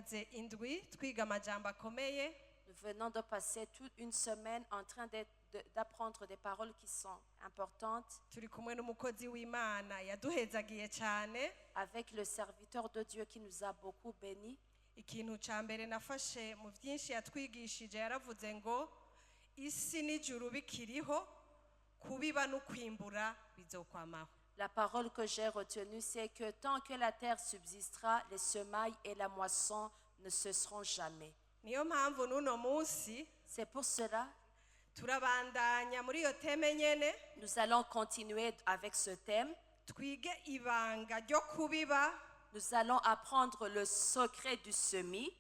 tumaze indwi twiga amajambo akomeye. Nous venons de passer toute une semaine en train d'apprendre des paroles qui sont importantes Turi kumwe n'umukozi w'Imana yaduhezagiye cyane. avec le serviteur de Dieu qui nous a beaucoup bénis. Ikintu ca mbere nafashe mu byinshi yatwigishije yaravuze ngo isi n'ijuru bikiriho kubiba no kwimbura bizokwamaho. La parole que j'ai retenue, c'est que tant que la terre subsistera, les semailles et la moisson ne cesseront jamais. Niyo mpamvu n'uno munsi C'est pour cela turabandanya muri iyo teme nyene nous allons continuer avec ce thème. twige ibanga ryo kubiba Nous allons apprendre le secret du semis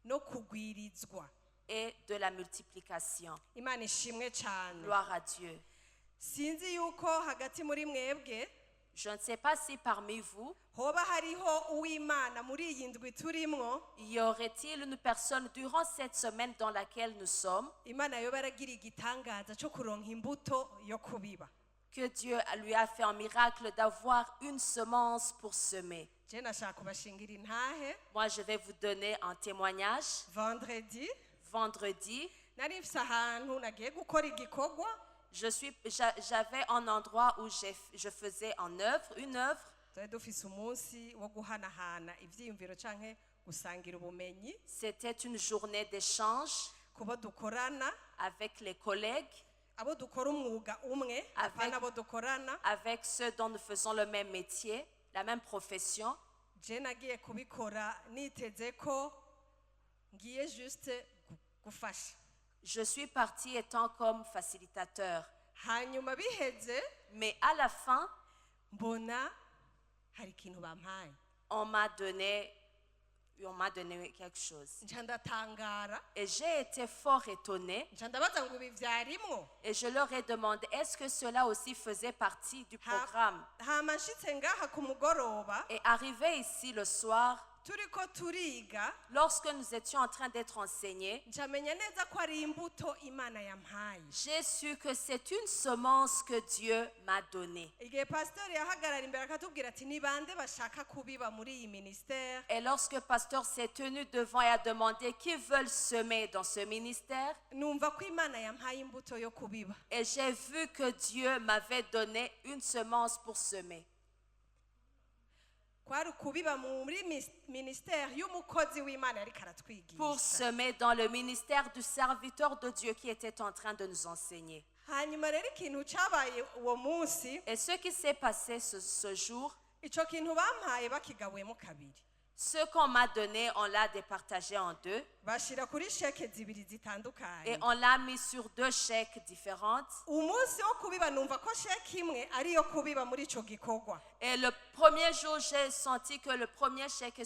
no kugwirizwa. et de la multiplication. Imana ishimwe cyane. Gloire à Dieu. Sinzi yuko hagati muri mwebwe Je ne sais pas si parmi vous, hoba hariho uw'Imana muri iyi ndwi turimwo y aurait-il une personne durant cette semaine dans laquelle nous sommes, Imana yoba yaragira igitangaza cyo kuronka imbuto yo kubiba. que Dieu lui a fait un miracle d'avoir une semence pour semer. Je nashaka kubashingira intahe. Moi, je vais vous donner un témoignage. Vendredi Vendredi, nari mfise ahantu nagiye gukora igikorwa j'avais un endroit où je faisais une œuvre. twari dufise umunsi wo guhanahana ivyiyumviro canke gusangira ubumenyi C'était une journée d'échange kubo dukorana, avec les collègues, abo dukora umwuga umwe apana abo dukorana. avec ceux dont nous faisons le même métier, la même profession. Je nagiye kubikora niteze ko ngiye juste gufasha. Je suis partie étant comme facilitateur. Hanyuma biheze Mais à la fin, mbona hari ikintu bampaye. on m'a donné quelque chose. Nca ndatangara, Et j'ai été fort étonnée. nca ndabaza ngo ibi vyarimwo. Et je leur ai demandé, est-ce que cela aussi faisait partie du programme? Hama nshitse ngaha ku mugoroba Et arrivé ici le soir, turiko turiga lorsque nous étions en train d'être enseignés, njamenya neza ko ari imbuto Imana yampaye. j'ai su que c'est une semence que Dieu m'a donnée. Igihe pastori yahagarara imbere akatubwira ati ni bande bashaka kubiba muri iyi ministère, Et lorsque pasteur s'est tenu devant et a demandé qui veulent semer dans ce ministère, numva ko Imana yampaye imbuto yo kubiba. et j'ai vu que Dieu m'avait donné une semence pour semer. Kwari kubiba muri ministère y'umukozi w'Imana yariko Pour aratwigisha. semer dans le ministère du serviteur de Dieu qui était en train de nous enseigner. Hanyuma rero ikintu cabaye uwo munsi, Et ce qui s'est passé ce jour, ico kintu bampaye bakigabuyemo kabiri. ce qu'on m'a donné, on l'a départagé en deux. Bashira kuri sheke zibiri Et zitandukanye. on l'a mis sur deux chèques différentes. Umunsi wo kubiba numva ko sheke imwe ariyo kubiba muri ico gikorwa. Et le premier jour, j'ai senti que le premier chèque est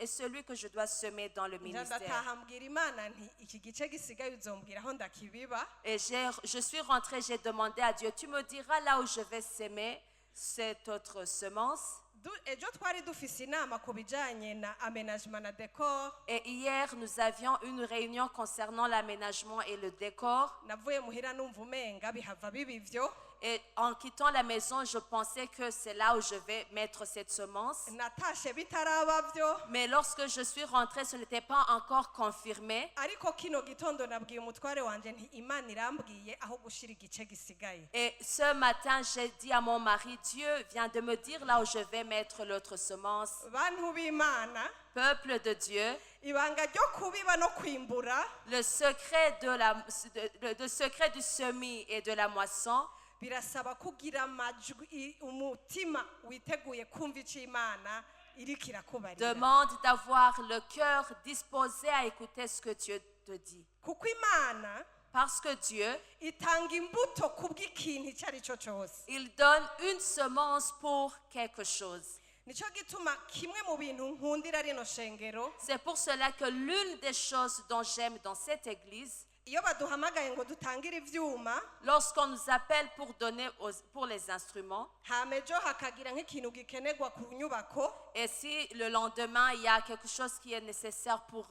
celui que je dois semer dans le ministère. Ndataha mbwira Imana nti iki gice gisigaye uzombwira aho ndakibiba. Et je suis rentrée, j'ai demandé à Dieu, tu me diras là où je vais semer cette autre semence. Ejo twari dufise inama ku bijanye na aménagement na décor. Et hier, nous avions une réunion concernant l'aménagement et le décor. Navuye muhira numva umenga bihava biba ivyo. Et en quittant la maison, je pensais que c'est là où je vais mettre cette semence. Natashe bitaraba vyo. Mais lorsque je suis rentrée, ce n'était pas encore confirmé. Ariko kino gitondo nabwiye umutware wanje nti Imana irambwiye aho gushira igice gisigaye. Et ce matin, j'ai dit à mon mari, Dieu vient de me dire là où je vais mettre l'autre semence. Bantu b'Imana, Peuple de Dieu, ibanga ryo kubiba no kwimbura le secret le secret du semis et de la moisson birasaba kugira amajwi umutima witeguye kumva ico Imana iriko irakubarira. demande d'avoir le cœur disposé à écouter ce que Dieu te dit. Kuko Imana Parce que Dieu, itanga imbuto kubw'ikintu icyo ari cyo cyose. il donne une semence pour quelque chose. Nico gituma kimwe mu bintu nkundira rino shengero, C'est pour cela que l'une des choses dont j'aime dans cette église, iyo baduhamagaye ngo dutangire ivyuma, lorsqu'on nous appelle pour donner pour les instruments, hama ejo hakagira nk'ikintu gikenerwa ku nyubako, et si le lendemain il y a quelque chose qui est nécessaire pour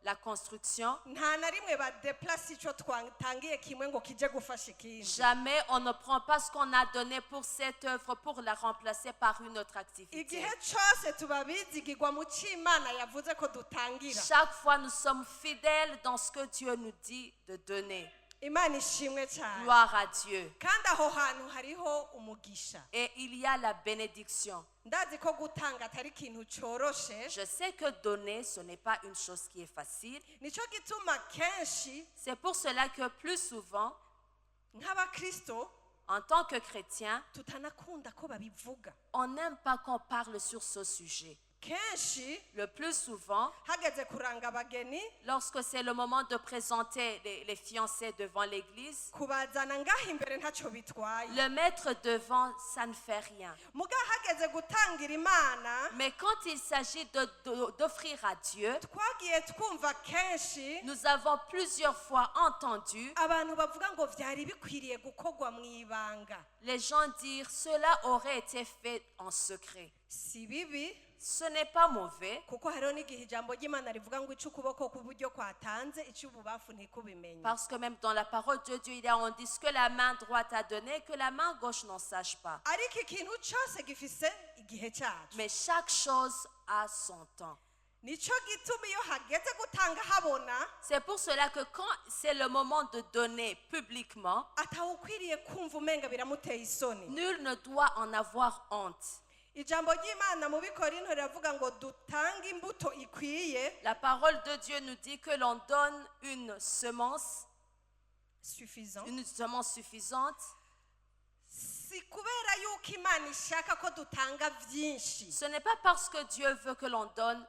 la construction, nta na rimwe badeplase icyo twatangiye kimwe ngo kije gufasha ikindi. jamais on ne prend pas ce qu'on a donné pour cette œuvre pour la remplacer par une autre activité. igihe cyose tuba bizigirwa mu cyo Imana yavuze ko dutangira. Chaque fois, nous sommes fidèles dans ce que Dieu nous dit de donner. Imana ishimwe cyane. Gloire à Dieu. kandi aho hantu hariho umugisha. Et il y a la bénédiction. ndazi ko gutanga atari ikintu cyoroshe. Je sais que donner, ce n'est pas une chose qui est facile. nicyo gituma kenshi C'est pour cela que plus souvent, nk'abakristo en tant que chrétien, tutanakunda ko babivuga. on n'aime pas qu'on parle sur ce sujet. kenshi Le plus souvent, hageze kuranga abageni lorsque c'est le moment de présenter les fiancés devant l'église, kubazana ngaho imbere ntacyo bitwaye. le mettre devant, ça ne fait rien. muga hageze gutangira Imana Mais quand il s'agit d'offrir à Dieu, twagiye twumva kenshi nous avons plusieurs fois entendu abantu bavuga ngo byari bikwiriye gukorwa mu ibanga. les gens dire cela aurait été fait en secret. si bibi Ce n'est pas mauvais, kuko hariho n'igihe ijambo ry'Imana rivuga ngo ico ukuboko k'uburyo kwatanze icy'ububafu ntikubimenye. parce que même dans la parole de Dieu, il y a on dit ce que la main droite a donné, que la main gauche n'en sache pas. ariko ikintu cyose gifise igihe cyacu. Mais chaque chose a son temps. nicyo gituma iyo hageze gutanga habona C'est pour cela que quand c'est le moment de donner publiquement, atawukwiriye kumva umenga biramuteye isoni. nul ne doit en avoir honte. ijambo ry'Imana mu Bikorinto riravuga ngo dutange imbuto ikwiye La parole de Dieu nous dit que l'on donne une semence suffisante. si kubera yuko Imana ishaka ko dutanga byinshi Ce n'est pas parce que Dieu veut que l'on donne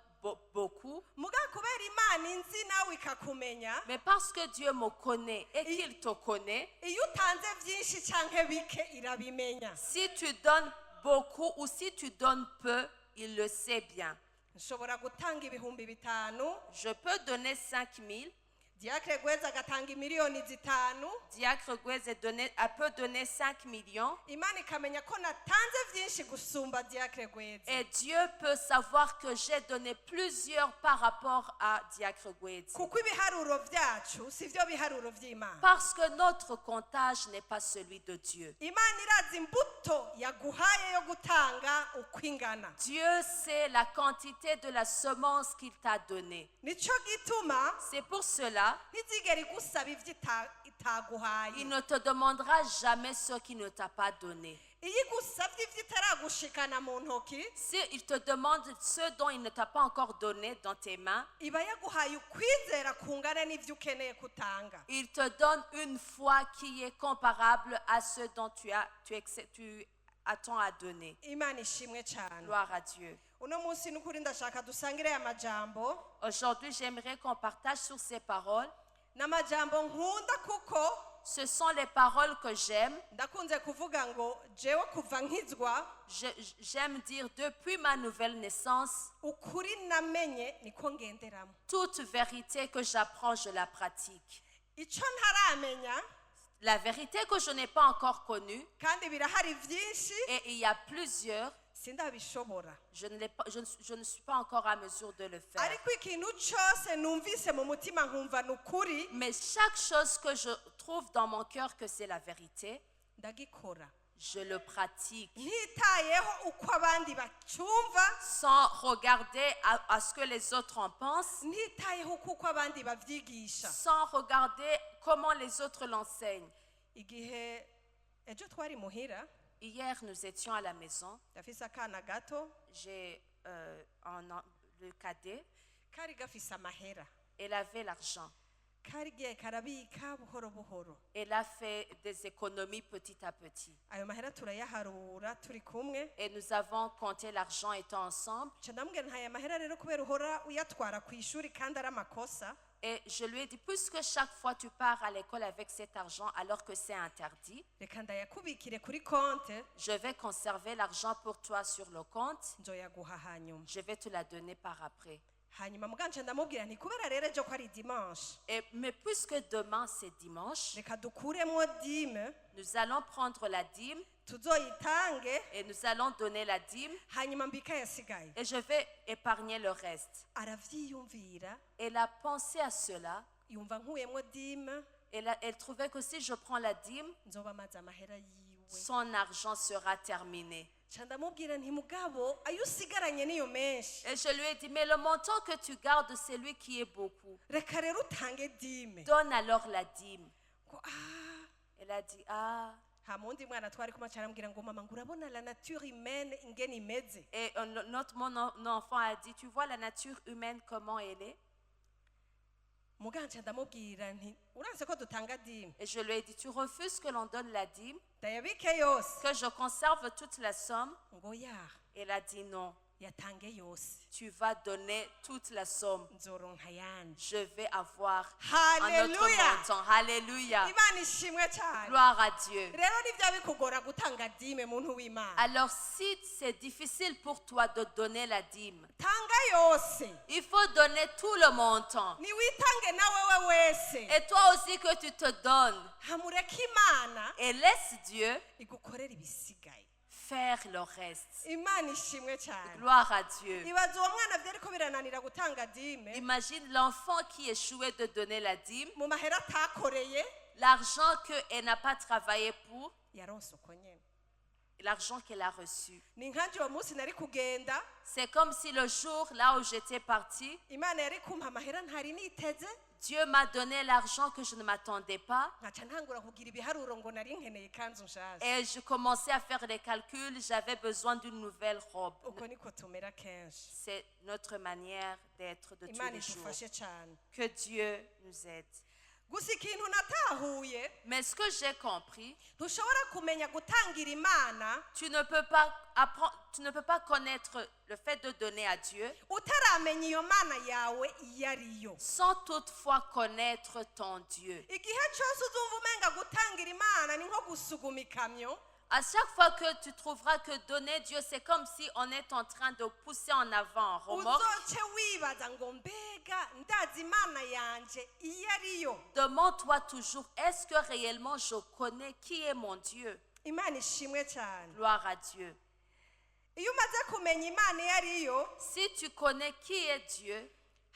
beaucoup, muga kubera Imana inzi nawe ikakumenya. mais parce que Dieu me connaît et qu'il te connaît. iyo utanze byinshi cyangwa bike irabimenya. Si tu donnes beaucoup ou si tu donnes peu, il le sait bien. nshobora gutanga ibihumbi 5. Je peux donner 5 000. Diacre Gweza agatanga miliyoni 5. Diacre Gweze peut donner 5 millions. Imana ikamenya ko natanze byinshi gusumba Diacre Gweza. Et Dieu peut savoir que j'ai donné plusieurs par rapport à Diacre Gweze. kuko ibiharuro byacu sivyo biharuro by'Imana. Parce que notre comptage n'est pas celui de Dieu. Imana irazi imbuto yaguhaye yo gutanga ukwingana. Dieu sait la quantité de la semence qu'il t'a donnée. Nico gituma C'est pour cela, ntizigera igusaba ivyo itaguhaye. il ne te demandera jamais ce qu'il ne t'a pas donné. iyo igusabye ivyo itaragushikana mu ntoki S'il te demande ce dont il ne t'a pas encore donné dans tes mains, iba yaguhaye ukwizera kungana n'ivyo ukeneye kutanga. il te donne une foi qui est comparable à ce dont tu attends à donner. Imana ishimwe cyane. Gloire à Dieu. uno munsi n'ukuri ndashaka dusangire aya majambo. Aujourd'hui, j'aimerais qu'on partage sur ces paroles. n'amajambo nkunda kuko Ce sont les paroles que j'aime. ndakunze kuvuga ngo jewe kuva nkizwa J'aime dire depuis ma nouvelle naissance, ukuri namenye niko ngenderamo. toute vérité que j'apprends, je la pratique. Ico ntaramenya La vérité que je n'ai pas encore connue, kandi birahari vyinshi et il y a plusieurs, sindabishobora. je ne suis pas encore à mesure de le faire. ariko ikintu cyose numvise mu mutima nkumva nukuri Mais chaque chose que je trouve dans mon cœur que c'est la vérité, ndagikora. je le pratique ntitayeho uko abandi bacyumva, sans regarder à ce que les autres en pensent, ntitayeho uko abandi bavyigisha. sans regarder comment les autres l'enseignent. igihe ejo twari muhira Hier, nous étions à la maison. ndafise akana gato J'ai le cadet. kari gafise amahera, Elle avait l'argent. kari giye karabika buhoro buhoro. Elle a fait des économies petit à petit. ayo mahera turayaharura turi kumwe. Et nous avons compté l'argent étant ensemble. nca ndamubwira nta aya mahera rero kubera uhora uyatwara ku ishuri kandi ari amakosa, Et je lui ai dit, puisque chaque fois tu pars à l'école avec cet argent alors que c'est interdit, reka ndayakubikire kuri konte je vais conserver l'argent pour toi sur le compte. nzoyaguha hanyuma. Je vais te la donner par après. hanyuma muganje ndamubwira nti kubera rero ejo ko ari dimanche Mais puisque demain c'est dimanche, reka dukuremo dime nous allons prendre la dîme tuzoyitange et nous allons donner la dîme hanyuma mbika yasigaye. et je vais épargner le reste. Aravyiyumvira, Elle a pensé à cela. yumva nkuyemwo dime, Elle trouvait que si je prends la dîme, nzoba maze amahera yiwe. son argent sera terminé. Ca ndamubwira nti mugabo ayo usigaranye niyo menshi, Et je lui ai dit, mais le montant que tu gardes, c'est lui qui est beaucoup. reka rero utange dime. Donne alors la dîme. Ngo, Elle a dit, ah. nta mundi mwana twari kumwe arambwira ngo mama ngo urabona la nature humaine ingene imeze. Et mon enfant a dit, tu vois la nature humaine, comment elle est? Muganje ndamubwira nti uranse ko dutanga dime, Et je lui ai dit, tu refuses que l'on donne la dîme, ndayabike yose. que je conserve toute la somme? Ngo ya Elle a dit non, yatange yose, tu vas donner toute la somme. nzoronka yanje. Je vais avoir un autre Haleluya, montant. Alléluia. Imana ishimwe cyane. Gloire à Dieu. Rero nibyo bikugora gutanga dime muntu w'Imana, Alors si c'est difficile pour toi de donner la dîme, tanga yose, il faut donner tout le montant. niwitange nawewe wese, Et toi aussi que tu te donnes. hamureke Imana Et laisse Dieu igukorera ibisigaye. faire le reste. Imana ishimwe cyane. Gloire à Dieu. Ibaze uwo mwana byariko birananira gutanga dime Imagine l'enfant qui échouait de donner la dîme, mu mahera atakoreye, l'argent qu'elle n'a pas travaillé pour, yaronse uko nyene. l'argent qu'elle a reçu. Ni nkanje uwo munsi nari kugenda, C'est comme si le jour là où j'étais partie, Imana yari kumpa amahera ntari niteze, Dieu m'a donné l'argent que je ne m'attendais pas. nkaca ntangura kugira ibiharuro ngo nari nkeneye ikanzu nshasha. Et je commençais à faire les calculs, j'avais besoin d'une nouvelle robe. Uko niko tumera kenshi. C'est notre manière d'être de tous Imana les jours. idufashe cyane. Que Dieu nous aide. Gusa ikintu natahuye, Mais ce que j'ai compris, ntushobora kumenya gutangira Imana tu ne peux pas apprendre, tu ne peux pas connaître le fait de donner à Dieu utaramenya iyo Mana yawe iyo ariyo. sans toutefois connaître ton Dieu. Igihe cyose uzumva umenga gutangira Imana ni nko gusuguma ikamyo, À chaque fois que tu trouveras que donner Dieu, c'est comme si on est en train de pousser en avant en remorque. uzoce wibaza ngo mbega ndazi Imana yanje iyo ariyo. Demande-toi toujours, est-ce que réellement je connais qui est mon Dieu? Imana ishimwe cyane. Gloire à Dieu. Iyo umaze kumenya Imana iyo ariyo, Si tu connais qui est Dieu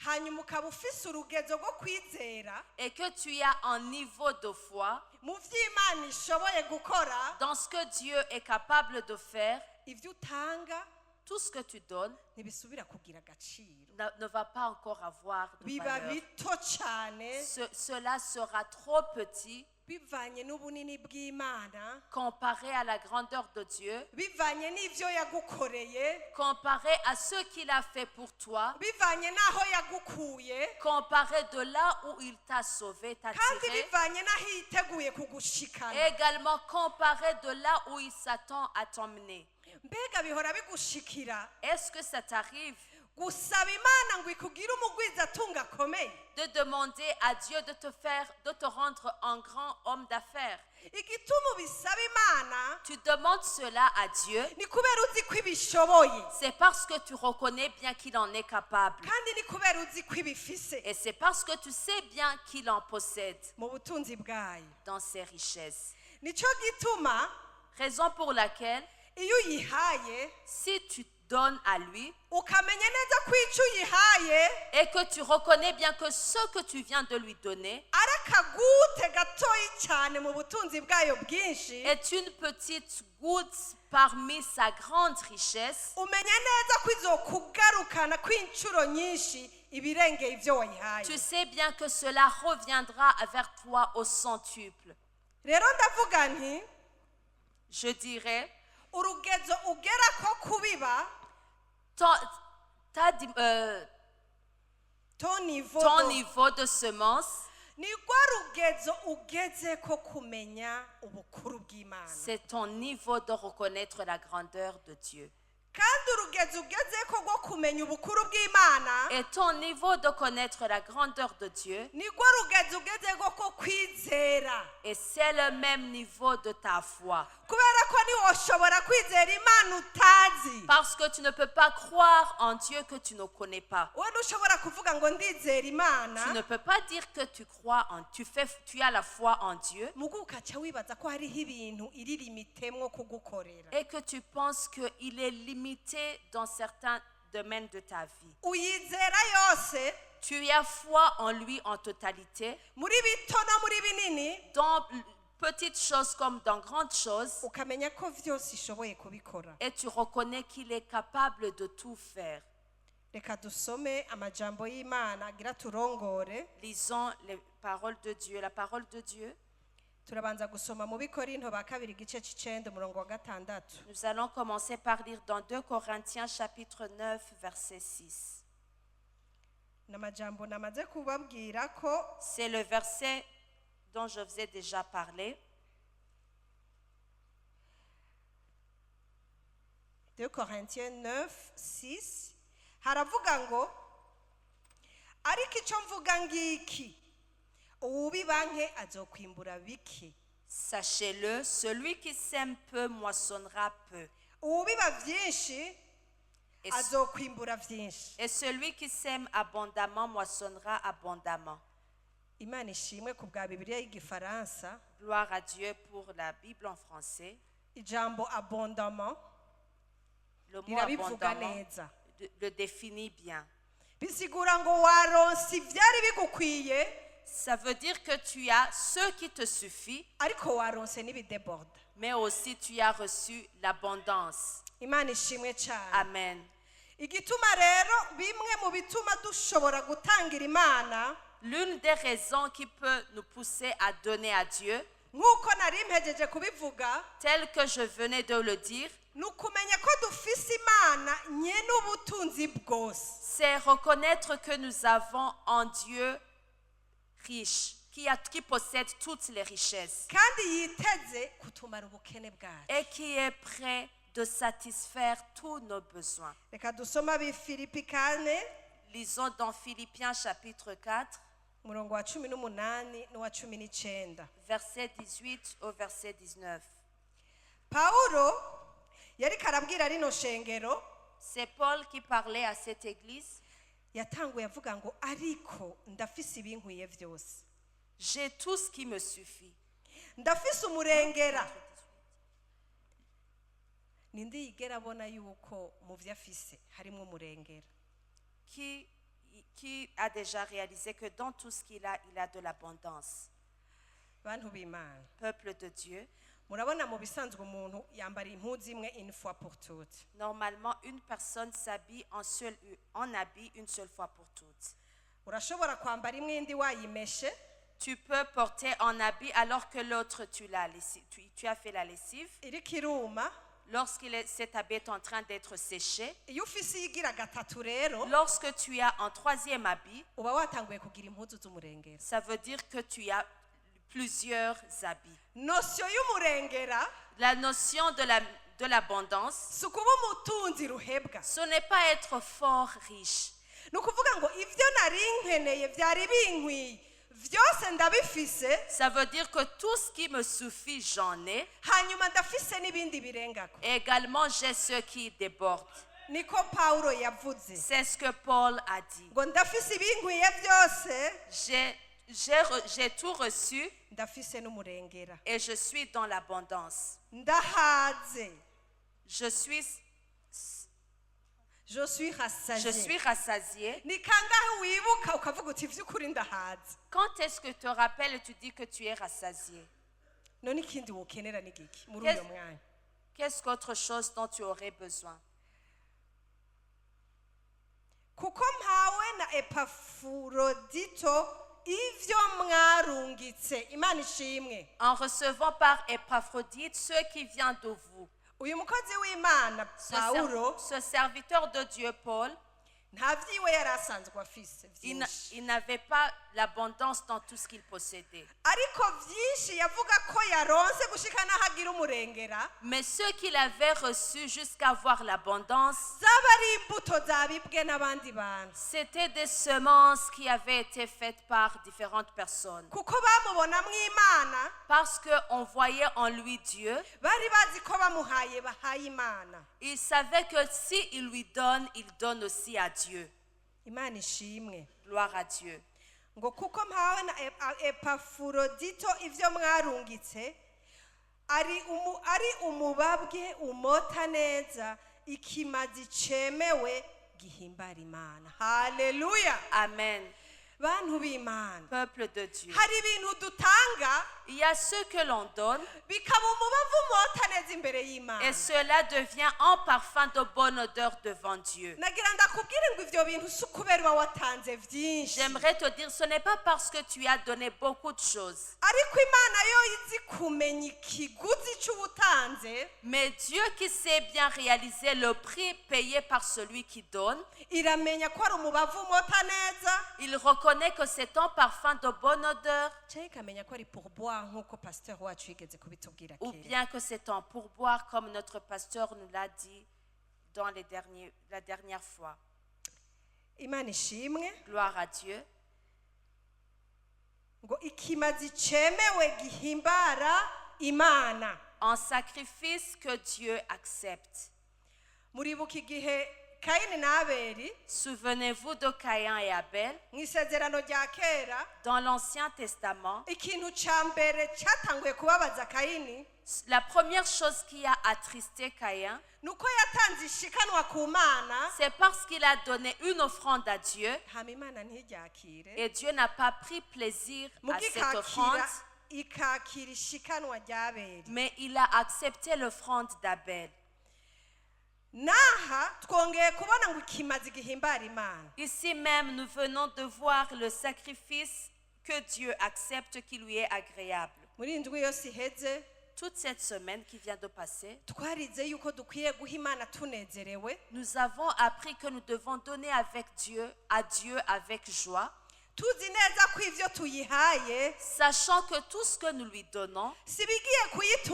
hanyuma ukaba ufise urugezo rwo kwizera et que tu as un niveau de foi mu vy'Imana ishoboye gukora, dans ce que Dieu est capable de faire, ivyo utanga tout ce que tu donnes ntibisubira kugira agaciro, ne va pas encore avoir de biba valeur. bito cyane Cela sera trop petit bivanye n'ubunini bw'Imana, comparé à la grandeur de Dieu, bivanye n'ivyo yagukoreye, comparé à ce qu'il a fait pour toi, bivanye n'aho yagukuye, comparé de là où il t'a sauvé, t'a kandi tiré, bivanye n'aho yiteguye kugushikana. et également comparé de là où il s'attend à t'emmener. Mbega bihora bigushikira Est-ce que ça t'arrive gusaba Imana ngo ikugire umugwizatunga akomeye? de demander à Dieu de te rendre un grand homme d'affaires? Igituma ubisaba Imana Tu demandes cela à Dieu, ni kubera uzi ko ibishoboye, c'est parce que tu reconnais bien qu'il en est capable. kandi ni kubera uzi ko ibifise Et c'est parce que tu sais bien qu'il en possède mu butunzi bwayo. dans ses richesses. Nico gituma Raison pour laquelle, iyo uyihaye si tu donnes à lui ukamenya neza ko icyo uyihaye et que tu reconnais bien que ce que tu viens de lui donner ari akagute gatoyi cyane mu butunzi bwayo bwinshi, est une petite goutte parmi sa grande richesse, umenya neza ko izokugarukana kw'inshuro nyinshi ibirengeye ibyo wayihaye. tu sais bien que cela reviendra vers toi au centuple. Rero ndavuga nti Je dirais, urugezo ugera ko kubiba ton ton niveau de semence, ni rwa rugezo ugeze ko kumenya ubukuru bw'Imana, c'est ton niveau de reconnaître la grandeur de Dieu. kandi urugero ugezeko rwo kumenya ubukuru bw'Imana et ton niveau de connaître la grandeur de Dieu, nirwo rugero ugezeko ko kwizera et c'est le même niveau de ta foi. kubera ko ntiwoshobora kwizera Imana utazi Parce que tu ne peux pas croire en Dieu que tu ne connais pas. wowe ntushobora kuvuga ngo ndizera Tu Imana ne peux pas dire que tu crois en tu as la foi en Dieu mugu ukaca wibaza ko hariho ibintu iririmitemo kugukorera et que tu penses qu'il est limité dans certains domaines de ta vie. uyizera yose Tu as foi en lui en totalité, muri bito no muri binini dans petites choses comme dans grandes choses, ukamenya ko vyose ishoboye kubikora. et tu reconnais qu'il est capable de tout faire. Reka dusome amajambo y'Imana agira turongore. Lisons les paroles de Dieu, la parole de Dieu. Turabanza gusoma mu Bikorinto ba kabiri igice c'icenda umurongo wa gatandatu. Nous allons commencer par lire dans 2 Corinthiens chapitre 9 verset 6. N'amajambo namaze kubabwira ko C'est le verset dont je vous ai déjà parlé. 2 Corinthiens 9, 6 haravuga ngo ariko icyo mvuga ngiki uwubiba nke azokwimbura bike Sachez-le, celui qui sème peu moissonnera peu. uwubiba vyinshi Et, azokwimbura vyinshi. et celui qui sème abondamment moissonnera abondamment. Imana ishimwe ku bwa Bibiliya y'igifaransa. Gloire à Dieu pour la Bible en français. Ijambo abondamment Le mot rirabivuga abondamment neza. le définit bien. Bisigura ngo waronse ivyari bigukwiye Ça veut dire que tu as ce qui te suffit, ariko waronse n'ibideborda. mais aussi tu as reçu l'abondance. Imana ishimwe cyane. Amen. Igituma rero bimwe mu bituma dushobora gutangira Imana L'une des raisons qui peut nous pousser à donner à Dieu, nk'uko nari mpejeje kubivuga tel que je venais de le dire, ni ukumenya ko dufise Imana nyene ubutunzi bwose c'est reconnaître que nous avons en Dieu riche, qui possède toutes les richesses kandi yiteze kutumara ubukene bwacu. et qui est prêt de satisfaire tous nos besoins. Reka dusome ab'Ifilipi 4 Lisons dans Philippiens chapitre 4, umurongo wa 18 n'uwa 19. verset 18 au verset 19. Pawulo yari karabwira rino shengero C'est Paul qui parlait à cette église. yatanguye avuga ngo ariko ndafise ibinkwiye vyose, J'ai tout ce qui me suffit. ndafise umurengera. Ninde yigera abona yuko mu vyo afise harimo umurengera? Qui a déjà réalisé que dans tout ce qu'il a, il a de l'abondance. Bantu b'Imana, Peuple de Dieu, murabona mu bisanzwe umuntu yambara impuzu imwe une fois pour toutes. normalement, une personne s'habille en habit une seule fois pour toutes. Urashobora kwambara imwe indi wayimeshe, Tu peux porter en habit alors que l'autre, tu as fait la lessive. iriko iruma. Cet habit est en train d'être séché. Iyo ufise iyigira gatatu rero Lorsque tu as un troisième habit, uba watanguye kugira impuzu z'umurengera. ça veut dire que tu as plusieurs habits. Notion y'umurengera La notion de l'abondance, si ukuba umutunzi ruhebwa. ce n'est pas être fort riche. Ni ukuvuga ngo ivyo nari nkeneye vyari binkwiye vyose ndabifise, Ça veut dire que tout ce qui me suffit, j'en ai. hanyuma ndafise n'ibindi birengako. Et également, j'ai ce qui déborde. Niko Pawulo yavuze C'est ce que Paul a dit. ngo ndafise ibinkwiye vyose J'ai tout reçu ndafise n'umurengera, et je suis dans l'abondance. ndahaze, Je suis rassasié. rassasié. Ni kangahe wibuka ukavuga uti vy'ukuri ndahaze? Quand est-ce que tu te rappelles et tu dis que tu es rassasié? None ikindi wokenera ni giki muri uyo mwanya? Qu'est-ce qu'autre chose dont tu aurais besoin? Kuko mpawe na Epafrodito ivyo mwarungitse. Imana ishimwe. En recevant par Épaphrodite ce qui vient de vous. Uyu mukozi w'Imana Pawulo Ce serviteur de Dieu Paul, nta vyiwe yari asanzwe afise vyinshi Il n'avait pas l'abondance dans tout ce qu'il possédait. ariko vyinshi yavuga ko yaronse gushika n'aho agira umurengera Mais ce qu'il avait reçu jusqu'à avoir l'abondance, zaba ari imbuto zabibwe n'abandi bantu c'était des semences qui avaient été faites par différentes personnes. kuko bamubonamwo imana Parce qu'on voyait en lui Dieu, bari bazi ko bamuhaye bahaye imana il savait que s'il lui donne, il donne aussi à Dieu. imana ishimwe Gloire à Dieu. ngo kuko mpawe na epafurodito ivyo mwarungitse ari umubabwe umota neza ikimazi cemewe gihimbara imana haleluya Amen. bantu b'imana Peuple de Dieu. hari ibintu dutanga Il y a ce que l'on donne bikaba umubavu umota neza imbere y'imana et cela devient un parfum de bonne odeur devant Dieu. nagira ndakubwire ngo ivyo bintu si ukubera uba watanze vyinshi J'aimerais te dire, ce n'est pas parce que tu as donné beaucoup de choses, ariko imana yo izi kumenya ikiguzi c'ubutanze mais Dieu qui sait bien réaliser le prix payé par celui qui donne, iramenya ko ari umubavu umota neza il reconnaît que c'est un parfum de bonne odeur canke ikamenya ko ari pourboire nk'uko pasteur wacu yigeze kubitubwira ou kera bien que c'est un pourboire comme notre pasteur nous l'a dit dans la dernière fois. imana ishimwe Gloire à Dieu. ngo ikimazi cemewe gihimbara imana Un sacrifice que Dieu accepte. muribuka igihe kayini na abeli Souvenez-vous de Caïn et Abel. mu isezerano rya kera Dans l'Ancien Testament, ikintu ca mbere catanguye kubabaza kayini la première chose qui a attristé Caïn, ni uko yatanze ishikanwa ku mana c'est parce qu'il a donné une offrande à Dieu hama imana ntiryakire et Dieu n'a pas pris plaisir à muga cette offrande, ikakira ishikanwa rya abeli mais il a accepté l'offrande d'Abel. naha twongeye kubona ngo ikimazi gihimbara imana Ici même, nous venons de voir le sacrifice que Dieu accepte qui lui est agréable. muri iyi ndwi yose iheze Toute cette semaine qui vient de passer, twarize yuko dukwiye guha imana tunezerewe nous avons appris que nous devons donner avec Dieu, à Dieu avec joie, tuzi neza ko ivyo tuyihaye sachant que tout ce que nous lui donnons, si bigiye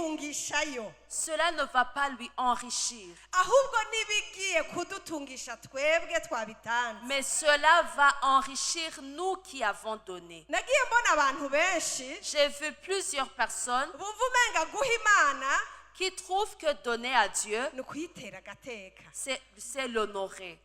kuyitungishayo cela ne va pas lui enrichir, ahubwo n'ibigiye kudutungisha twebwe twabitanze mais cela va enrichir nous qui avons donné. nagiye mbona abantu benshi J'ai vu plusieurs personnes bumva umenga guha imana qui trouvent que donner à Dieu, ni ukuyitera agateka c'est l'honorer.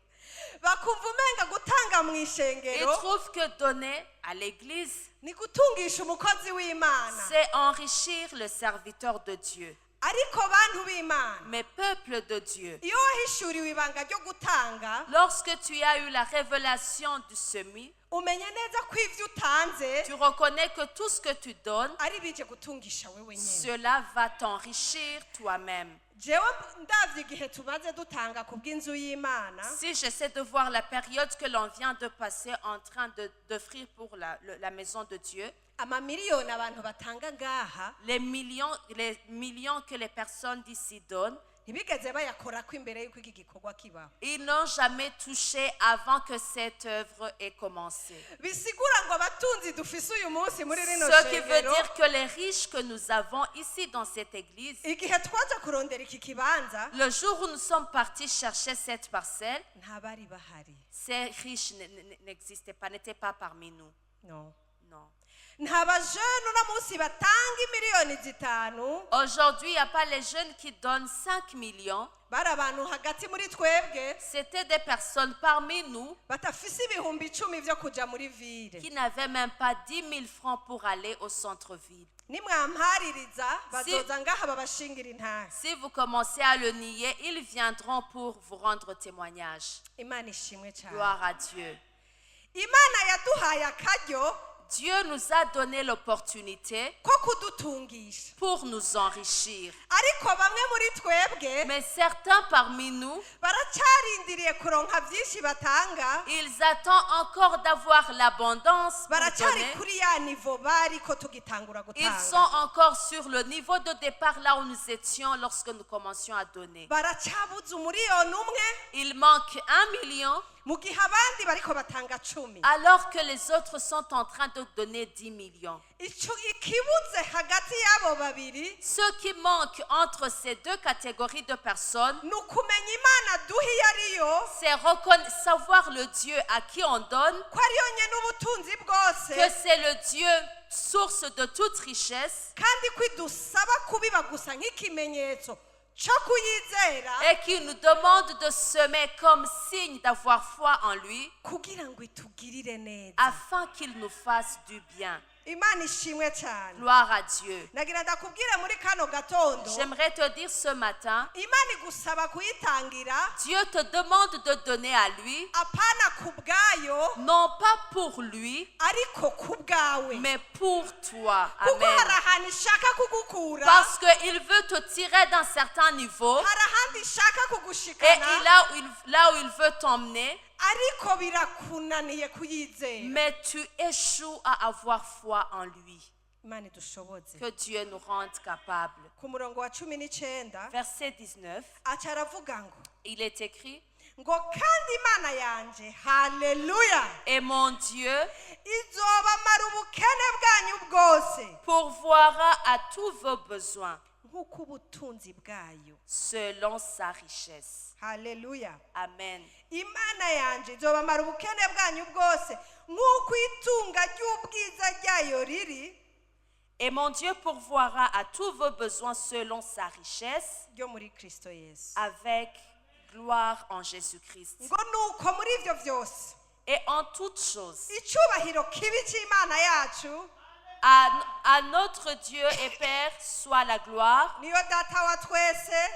bakumva umenga gutanga mu Ils ishengero trouvent que donner à l'église, ni gutungisha umukozi w'imana c'est enrichir le serviteur de Dieu. ariko bantu b'imana Mais peuple de Dieu, iyo wahishuriwe ibanga ryo gutanga lorsque tu as eu la révélation du semis, umenya neza ko ivyo utanze tu reconnais que tout ce que tu donnes, ari bije gutungisha wewe nyene cela va t'enrichir toi-même. jewe ndavye igihe tumaze dutanga ku bw'inzu y'imana Si j'essaie de voir la période que l'on vient de passer en train d'offrir pour la maison de Dieu, amamiliyoni abantu batanga ngaha les millions que les personnes d'ici donnent, ntibigeze bayakorako imbere y'uko iki gikorwa kibaho ils n'ont jamais touché avant que cette œuvre ait commencé. bisigura ngo abatunzi dufise uyu munsi muri rino Ce qui veut shengero dire que les riches que nous avons ici dans cette église, igihe twaja kurondera iki kibanza le jour où nous sommes partis chercher cette parcelle, ntabari bahari ces riches n'existaient pas, n'étaient pas parmi nous. no Non. nta bajene uno munsi batanga imiliyoni zitanu Aujourd'hui, il n'y a pas les jeunes qui donnent 5 millions. bari abantu hagati muri twebwe C'était des personnes parmi nous batafise ibihumbi 10 vyo kuja muri ville qui n'avaient même pas 10 000 francs pour aller au centre-ville. nimwampaririza bazoza ngaha babashingira intare Si vous commencez à le nier, ils viendront pour vous rendre témoignage. imana ishimwe cyane Gloire à Dieu. imana yaduhaye akaryo Dieu nous a donné l'opportunité ko kudutungisha pour nous enrichir. ariko bamwe muri twebwe Mais certains parmi nous, baracarindiriye kuronka byinshi batanga ils attendent encore d'avoir l'abondance pour baracari donner. kuri ya nivo bariko tugitangura Ils sont gutanga encore sur le niveau de départ là où nous étions lorsque nous commencions à donner. baracabuze umuriyoni umwe Il manque 1 million mu gihe abandi bariko batanga 10. alors que les autres sont en train de donner 10 millions. Ikibuze hagati y'abo babiri Ce qui manque entre ces deux catégories de personnes, ni ukumenya Imana duha iyo ariyo, c'est savoir le Dieu à qui on donne, ko ariyo nyene ubutunzi bwose, que c'est le Dieu source de toute richesse, kandi ko idusaba kubiba gusa nk'ikimenyetso cyo kuyizera, et qui nous demande de semer comme signe d'avoir foi en lui, kugira ngo itugirire neza. afin qu'il nous fasse du bien. Imana ishimwe cyane. Gloire à Dieu. Nagira ndakubwire muri kano gatondo, J'aimerais te dire ce matin, Imana igusaba kuyitangira, Dieu te demande de donner à lui, apana ku bwayo, non pas pour lui, ariko ku bwawe, mais pour toi. kuko Amen. hari ahantu ishaka kugukura, Parce qu'il veut te tirer d'un certain niveau, hari ahandi ishaka et kugushikana, là où il veut t'emmener, ariko birakunaniye kuyizera. mais tu échoues à avoir foi en lui. Imana idushoboze. Que Dieu nous rende capables. Ku murongo wa 19 Verset 19, aca aravuga ngo il est écrit, ngo kandi Imana yanje, haleluya, et mon Dieu izobamara ubukene bwanyu bwose pourvoira à tous vos besoins nk'uko ubutunzi bwayo, selon sa richesse. haleluya. Amen. Imana yanje izobamara ubukene bwanyu bwose nk'uko itunga ry'ubwiza ryayo riri Et mon Dieu pourvoira à tous vos besoins selon sa richesse, ryo muri Kristo Yesu. avec gloire en Jésus-Christ. ngo nuko muri ivyo vyose Et en toutes choses, icubahiro kibi c'Imana yacu, à notre Dieu et Père soit la gloire niyo data wa twese,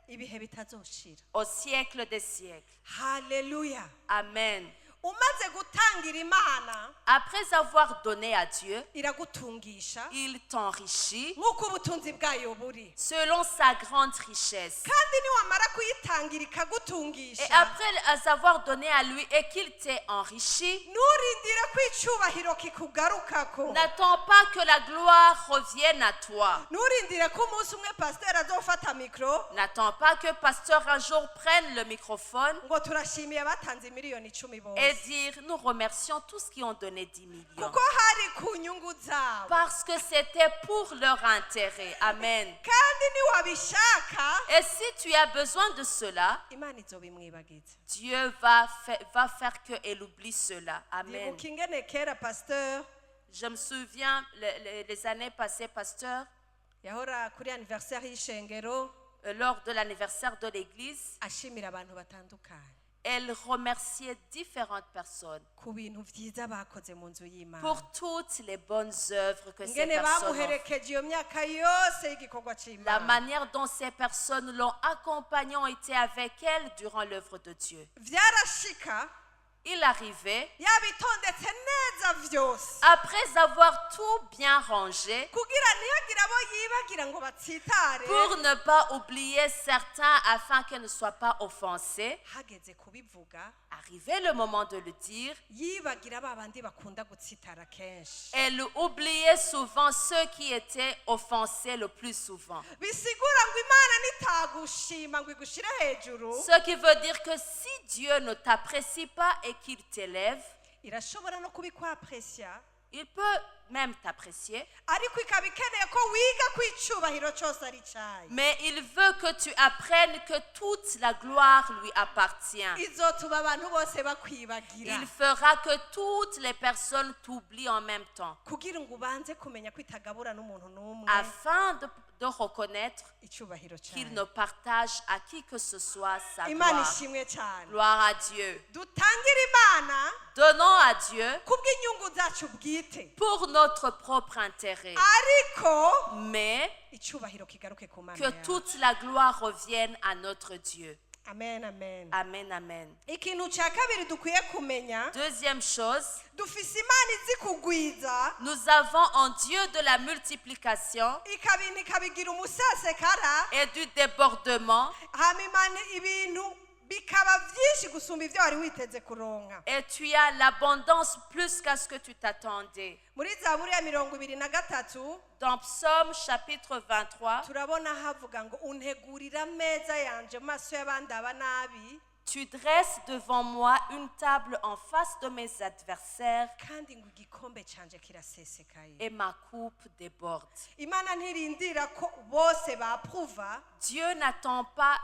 ibihe bitazoshira. au siècle des siècles. Haleluya. Amen. Umaze gutangira Imana, Après avoir donné à Dieu, iragutungisha il t'enrichit nk'uko ubutunzi bwayo buri, selon sa grande richesse. kandi niwamara kuyitangira Et ikagutungisha, après avoir donné à lui et qu'il t'ait enrichi, nturindire ko icubahiro kikugarukako, n'attends pas que la gloire revienne à toi. nturindire ko umunsi umwe pasiteri azofata mikoro N'attends pas que pasteur un jour prenne le microphone ngo turashimiye abatanze miliyoni 10 et bose, dire nous remercions tous qui ont donné 10 millions. kuko hari ku nyungu zabo, Parce que c'était pour leur intérêt. Amen. kandi niwabishaka Et si tu as besoin de cela, Imana izobimwibagiza. Dieu va faire qu'elle oublie cela. Amen. Ndibuka ingene kera pasteur Je me souviens, les années passées, pasteur, yahora kuri anniversaire y'ishengero lors de l'anniversaire de l'église, ashimira abantu batandukanye elle remerciait différentes personnes ku bintu vyiza bakoze mu nzu y'Imana, pour toutes les bonnes œuvres que ces ingene personnes ont fait. bamuherekeje iyo myaka yose y'igikorwa La c'Imana. manière dont ces personnes l'ont accompagnée, ont été avec elle durant l'œuvre de Dieu. Vyarashika Il arrivait, yabitondetse neza vyose après avoir tout bien rangé, kugira ntihagire abo yibagira ngo batsitare, pour ne pas oublier certains afin qu'elles ne soient pas offensées. hageze kubivuga Arrivait le moment de le dire, yibagira ba bandi bakunda gutsitara kenshi, elle oubliait souvent ceux qui étaient offensés le plus souvent. bisigura ngo Imana nitagushima ngo igushire hejuru, Ce qui veut dire que si Dieu ne t'apprécie pas et qu'il t'élève, irashobora no kubikwapresya, il peut même t'apprécier, ariko ikaba ikeneye ko wiga ko icubahiro cose ari cayo. mais il veut que tu apprennes que toute la gloire lui appartient. Izotuma abantu bose bakwibagira, Il fera que toutes les personnes t'oublient en même temps, kugira ngo ubanze kumenya ko itagabura n'umuntu n'umwe afin de reconnaître icubahiro qu'il cayo. ne partage à qui que ce soit sa Imana gloire. ishimwe cyane. Gloire à Dieu. Dutangire Imana Donnons à Dieu kubw'inyungu zacu bwite, pour notre propre intérêt, ariko mais icubahiro kigaruke ku Mana que yacu. toute la gloire revienne à notre Dieu. Amen, amen. Amen, amen. Ikintu cya kabiri dukwiye kumenya, Deuxième chose, dufise Imana izi kugwiza, nous avons en Dieu de la multiplication ikabintu ikabigira umusesekara, et du débordement, hama Imana ibintu bikaba byinshi gusumba ibyo wari witeze kuronka. et tu as l'abondance plus qu'à ce que tu t'attendais. Muri Zaburi ya 23 Dans Psaume chapitre 23, turabona havuga ngo untegurira ameza yanje mu maso y'abandi aba nabi, Tu dresses devant moi une table en face de mes adversaires kandi ngo igikombe canje kirasesekaye. et ma coupe déborde. Imana ntirindira ko bose bapruva, Dieu n'attend pas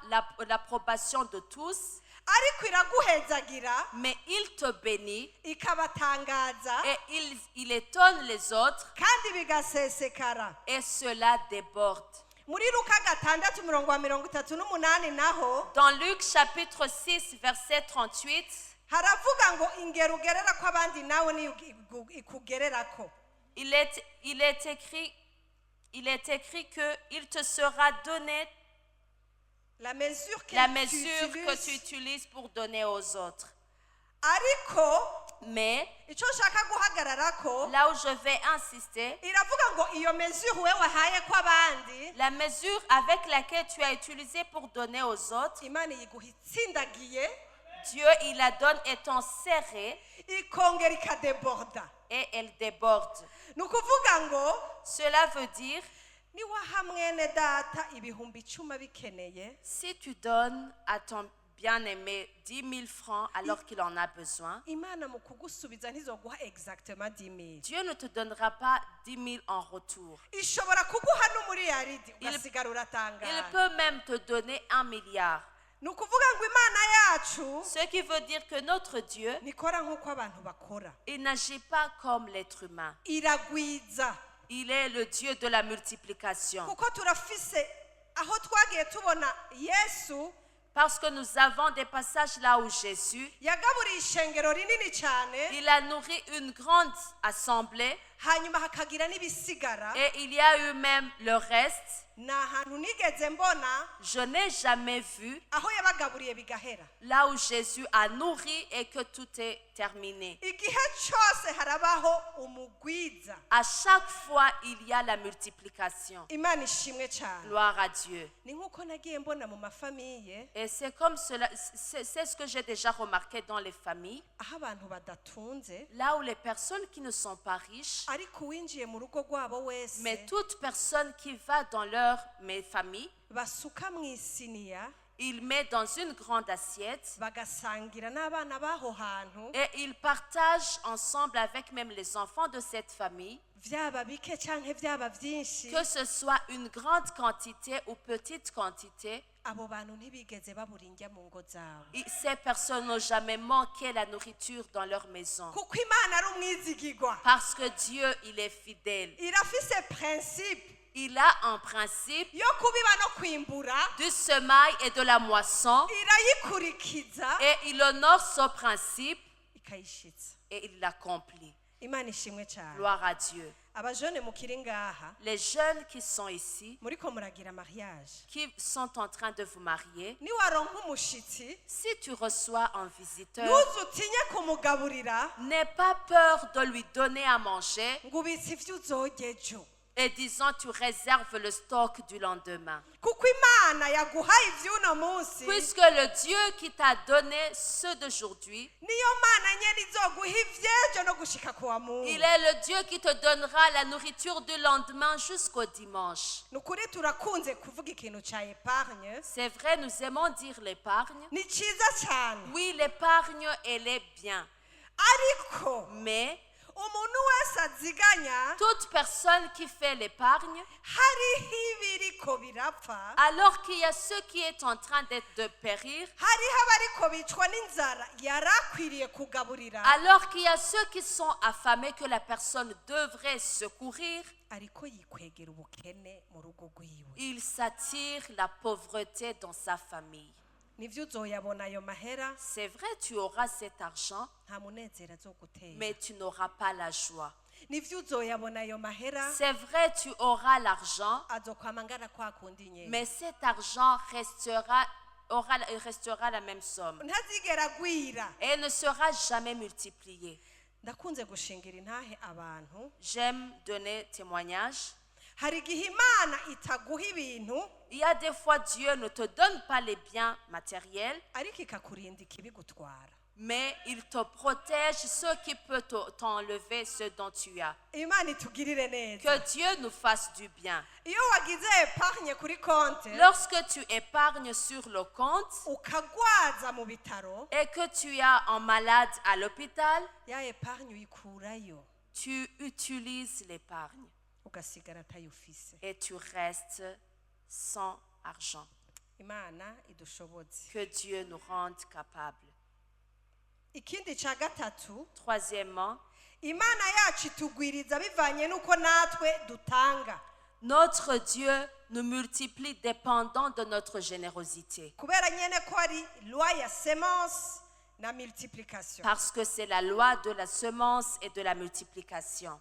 l'approbation de tous, ariko iraguhezagira mais il te bénit ikabatangaza et il étonne les autres kandi bigasesekara. et cela déborde. Muri Luka 6:38 naho Dans Luc chapitre 6, verset 38, haravuga ngo ingero ugerera ko abandi nawe ni ikugererako. il est écrit que il te sera donné La mesure que tu utilises pour donner aux autres. ariko Mais icyo nshaka guhagararako là où je vais insister, iravuga ngo iyo mesure we wahaye ko abandi la mesure avec laquelle tu as utilisé pour donner aux autres, Imana yiguha itsindagiye Dieu il la donne étant serrée ikongera ikadeborda. et elle déborde. Ni ukuvuga ngo Cela veut dire, niwaha mwene data ibihumbi 10 bikeneye, si tu donnes à ton bien-aimé 10 000 francs alors qu'il en a besoin, Imana mu kugusubiza ntizoguha exactement 10 000. Dieu ne te donnera pas 10 000 en retour. Ishobora kuguha n'umuriyaridi ugasigara Il uratangara. peut même te donner 1 milliard. Ni ukuvuga ngo Imana yacu Ce qui veut dire que notre Dieu, nikora nk'uko abantu bakora, il n'agit pas comme l'être humain. iragwiza. Il est le Dieu de la multiplication. Kuko turafise aho twagiye tubona Yesu Parce que nous avons des passages là où Jésus, yagaburiye ishengero rinini cyane, il a nourri une grande assemblée hanyuma hakagira n'ibisigara. et il y a eu même le reste. Ni ahantu nigeze mbona Je n'ai jamais vu aho yabagaburiye bigahera. là où Jésus a nourri et que tout est terminé. Igihe cyose harabaho umugwiza. À chaque fois, il y a la multiplication. Imana ishimwe cyane. Gloire à Dieu. Ni nk'uko nagiye mbona mu mafamiye Et c'est comme cela, c'est ce que j'ai déjà remarqué dans les familles, aho abantu badatunze, là où les personnes qui ne sont pas riches, ariko uwinjiye mu rugo rwabo wese mais toute personne qui va dans mes familles, basuka mu isiniya il met dans une grande assiette bagasangira n'abana b'aho hantu, et il partage ensemble avec même les enfants de cette famille, byaba bike cyangwa byaba byinshi, que ce soit une grande quantité ou petite quantité. abo bantu ntibigeze babura indya mu ngo zabo. Ces personnes n'ont jamais manqué la nourriture dans leur maison. Kuko Imana ari umwizigirwa, Parce que Dieu, il est fidèle. irafise principe Il a un principe yo kubiba no kwimbura, du semail et de la moisson irayikurikiza et il honore ce principe ikayishitsa. et il l'accomplit. Imana ishimwe cyane. Gloire à Dieu. Abajone mukiri ngaha Les jeunes qui sont ici, muriko muragira mariage, qui sont en train de vous marier, niwaronka umushitsi si tu reçois un visiteur, ntuzutinye kumugaburira n'aie pas peur de lui donner à manger ngo ubitse ivyo uzorya ejo, et disant tu réserves le stock du lendemain. kuko Imana yaguhaye ivy'uno munsi Puisque le Dieu qui t'a donné ceux d'aujourd'hui, niyo Mana nyene izoguha ivyejo no gushika kuwa Mungu. il est le Dieu qui te donnera la nourriture du lendemain jusqu'au dimanche. Nukuri turakunze kuvuga ikintu ca epargne, C'est vrai, nous aimons dire l'épargne. ni ciza cyane, Oui, l'épargne, elle est bien. ariko Mais umuntu wese aziganya toute personne qui fait l'épargne, hariho ibiriko birapfa, alors qu'il y a ce qui est en train de périr, hariho abariko bicwa n'inzara yari akwiriye kugaburira, alors qu'il y a ceux qui sont affamés que la personne devrait secourir, ariko yikwegera ubukene mu rugo rwiwe. il s'attire la pauvreté dans sa famille. Nivyo uzoyabona ayo mahera, C'est vrai, tu auras cet argent, nta munezero azogutera. mais tu n'auras pas la joie. Nivyo uzoyabona ayo mahera, C'est vrai, tu auras l'argent, azokwama angana kwa kundi nyene. mais cet argent restera la même somme Ntazigera agwira. et ne sera jamais multiplié. Ndakunze gushingira intahe abantu, J'aime donner témoignage. hari igihe Imana itaguha ibintu Il y a des fois, Dieu ne te donne pas les biens matériels, ariko ikakurinda ikibigutwara. mais il te protège ce qui peut t'enlever ce dont tu as. imana itugirire neza. Que Dieu nous fasse du bien. Iyo wagize epargne kuri konte Lorsque tu épargnes sur le compte ukagwaza mu bitaro, et que tu as un malade à l'hôpital, ya epargne uyikurayo tu utilises l'épargne ugasigara atayufise. et tu restes sans argent. Imana idushoboze. Que Dieu nous rende capables. Ikindi ca gatatu, Troisièmement, imana yacu itugwiriza bivanye n'uko natwe dutanga. notre Dieu nous multiplie dépendant de notre générosité. Kubera nyene ko ari loi ya semence na multiplication. Parce que c'est la loi de la semence et de la multiplication.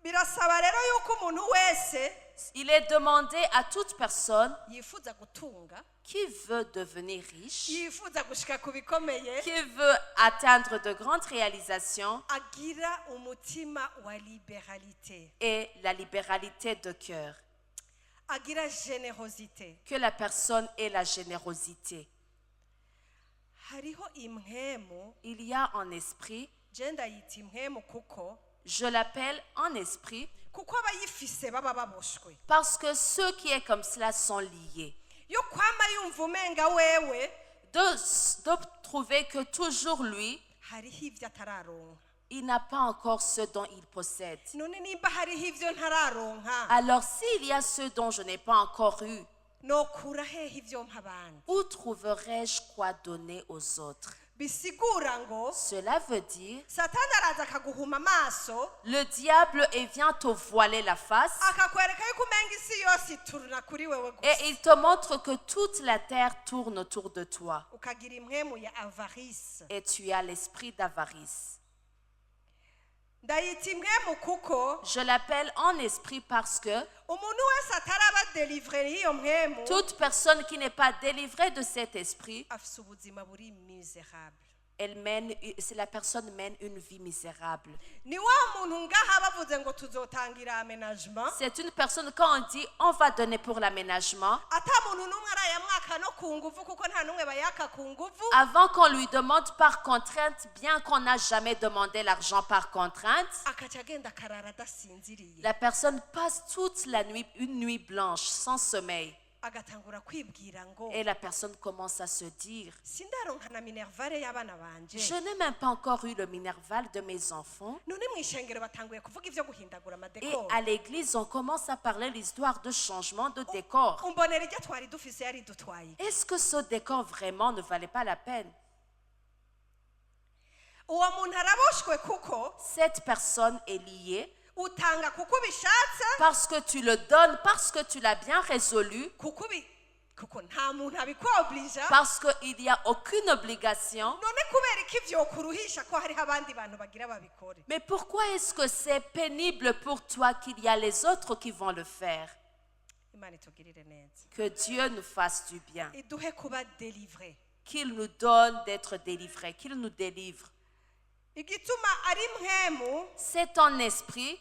Birasaba rero yuko umuntu wese Il est demandé à toute personne yifuza gutunga, qui veut devenir riche, yifuza gushika ku bikomeye, qui veut atteindre de grandes réalisations agira umutima wa liberalité, et la libéralité de cœur. agira générosité. Que la personne ait la générosité. Hariho impwemu, Il y a un esprit, je ndayita impwemu kuko je l'appelle un esprit, abayifise baba baboshwe. parce que ceux qui est comme cela sont liés. Yo kwama yumva umenga wewe De trouver que toujours lui, hariho ivyo atararonka. il n'a pas encore ce dont il possède. None nimba hariho ivyo ntararonka, Alors s'il y a ce dont je n'ai pas encore eu, nokura hehe ivyo mpa abandi? où trouverai-je quoi donner aux autres? Bisigura ngo Cela veut dire, satani araza akaguhuma amaso, le diable vient te voiler la face akakwereka yuko umenga isi yose ituruna kuri wewe gusa, et il te montre que toute la terre tourne autour de toi. ukagira impwemu ya avarice. Et tu as l'esprit d'avarice. Ndayita impwemu kuko Je l'appelle en esprit parce que umuntu wese ataraba delivre y'iyo mpwemu toute personne qui n'est pas délivrée de cet esprit, afise ubuzima buri miserable. la personne mène une vie misérable. Ni wa muntu ngaha bavuze ngo tuzotangira aménagement, C'est une personne, quand on dit on va donner pour l'aménagement, ata muntu n'umwe arayamwaka no ku nguvu kuko nta n'umwe bayaka ku nguvu, avant qu'on lui demande par contrainte, bien qu'on n'a jamais demandé l'argent par contrainte, akaca agenda akarara adasinziriye, la personne passe toute la nuit, une nuit blanche, sans sommeil. agatangura kwibwira ngo Et la personne commence à se dire, sindaronka na minervale y'abana banje. je n'ai même pas encore eu le minerval de mes enfants. None mw'ishengero batanguye kuvuga ivyo guhindagura Et amadekoro. à l'église, on commence à parler l'histoire de changement de décor. Umbonera iryo twari dufise yari dutwaye. Est-ce que ce décor vraiment ne valait pas la peine? Uwo muntu araboshwe kuko Cette personne est liée utanga kuko ubishatse, parce que tu le donnes, parce que tu l'as bien résolu, kuko nta muntu abikwoblija. parce qu'il n'y a aucune obligation. None kubera iki vyokuruhisha ko hariho abandi bantu bagira babikore? Mais pourquoi est-ce que c'est pénible pour toi qu'il y a les autres qui vont le faire? Imana itugirire neza, Que Dieu nous fasse du bien, iduhe kuba delivre. qu'il nous donne d'être délivrés, qu'il nous délivre. Igituma ari mpwemu, C'est ton esprit.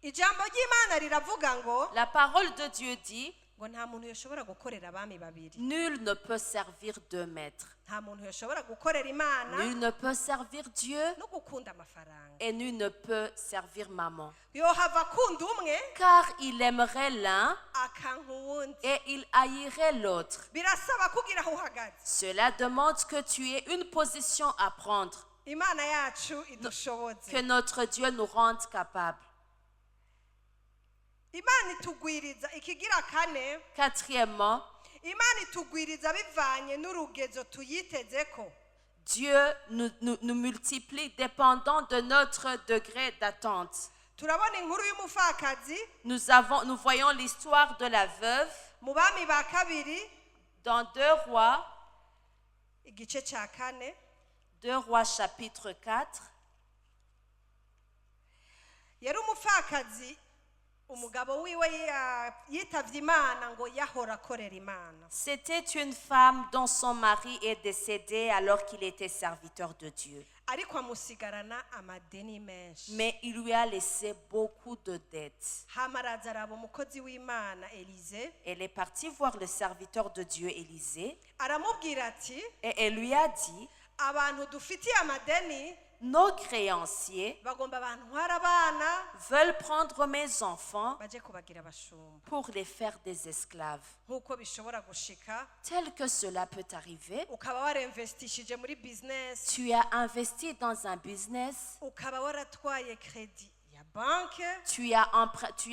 ijambo ry'Imana riravuga ngo La parole de Dieu dit, ngo nta muntu yoshobora gukorera abami babiri, nul ne peut servir deux maîtres. nta muntu yoshobora gukorera Imana Nul ne peut servir Dieu no gukunda amafaranga. et nul ne peut servir maman. Yohava akunda umwe Car il aimerait l'un akanka uwundi. et il haïrait l'autre. Birasaba kugira aho uhagaze. Cela demande que tu aies une position à prendre, Imana yacu idushoboze. que notre Dieu nous rende capables. Imana itugwiriza ikigira kane, Quatrièmement, Imana itugwiriza bivanye n'urugezo tuyitezeko. Dieu nous multiplie dépendant de notre degré d'attente. Turabona inkuru y'umupfakazi Nous voyons l'histoire de la veuve mu bami ba kabiri dans 2 Rois, igice ca kane. 2 Rois chapitre 4. Yari umupfakazi, umugabo wiwe yitavye Imana ngo yahora akorera Imana. C'était une femme dont son mari est décédé alors qu'il était serviteur de Dieu. Ariko amusigarana amadeni menshi. Mais il lui a laissé beaucoup de dettes. Hama araza araba umukozi w'Imana Elize, Elle est partie voir le serviteur de Dieu Élisée aramubwira ati et elle lui a dit, abantu dufitiye amadeni Nos créanciers bagomba bantwara abana veulent prendre mes enfants baje kubagira abashumba pour les faire des esclaves. nk'uko bishobora gushika Tel que cela peut arriver, ukaba warinvestishije muri business tu as investi dans un business, ukaba waratwaye kredi ya banke tu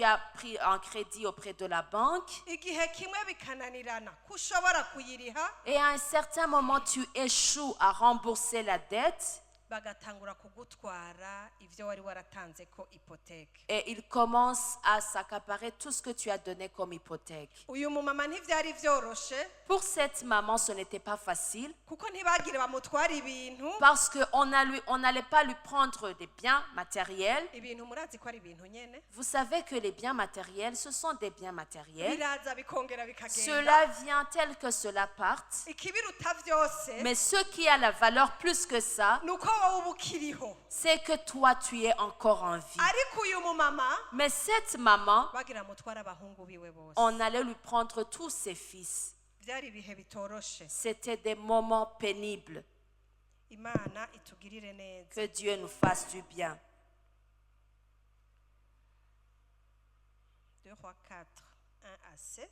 as pris un crédit auprès de la banque igihe kimwe bikananirana ko ushobora kuyiriha et à un certain moment tu échoues à rembourser la dette bagatangura kugutwara ivyo wari waratanze ko hypothèque. et ils commencent à s'accaparer tout ce que tu as donné comme hypothèque. Uyu mumama ntivyari vyoroshe Pour cette maman, ce n'était pas facile kuko ntibagire bamutwara ibintu parce qu'on n'allait pas lui prendre des biens matériels. ibintu murazi ko ari ibintu nyene Vous savez que les biens matériels, ce sont des biens matériels. biraza bikongera bikagenda Cela vient tel que cela parte. ikibiruta vyose Mais ce qui a la valeur plus que ça, nuko wowe uba ukiriho c'est que toi, tu es encore en vie. ariko uyu mumama Mais cette maman, bagira mutwara abahungu biwe bose on allait lui prendre tous ses fils. vyari ibihe bitoroshe. C'était des moments pénibles. Imana itugirire neza. Que Dieu nous fasse du bien. 2 Rois 4 1 à 7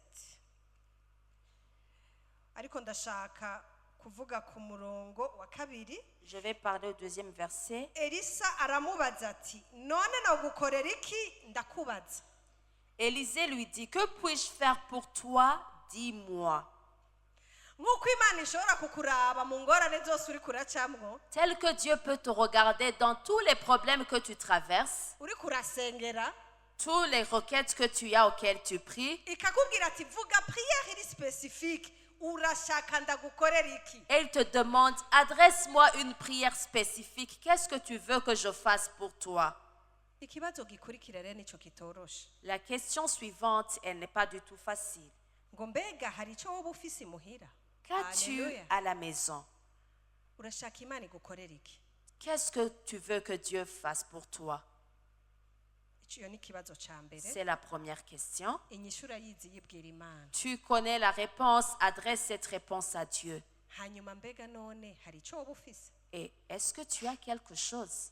ariko ndashaka kuvuga ku murongo wa kabiri. Je vais parler au deuxième verset. Elisa aramubaza ati none nagukorera iki ndakubaza. Élisée lui dit, que puis-je faire pour toi? Dis-moi. Nk'uko Imana ishobora kukuraba mu ngorane zose uri kuracamwo Tel que Dieu peut te regarder dans tous les problèmes que tu traverses, uri kurasengera toutes les requêtes que tu as auxquelles tu pries, ikakubwira ati vuga prière iri specifique urashaka ndagukorera iki. et il te demande, adresse-moi une prière spécifique. Qu'est-ce que tu veux que je fasse pour toi? Ikibazo gikurikira rero nico kitoroshe La question suivante, elle n'est pas du tout facile. ngo mbega hari ico wowe ufise imuhira. Qu'as-tu Alléluia. à la maison? Urashaka Imana igukorera iki? Qu'est-ce que tu veux que Dieu fasse pour toi? Ico ni ikibazo ca mbere. C'est la première question. Inyishu urayizi yibwira Imana. Tu connais la réponse, adresse cette réponse à Dieu. Hanyuma mbega none hari ico wowe ufise? Et est-ce que tu as quelque chose?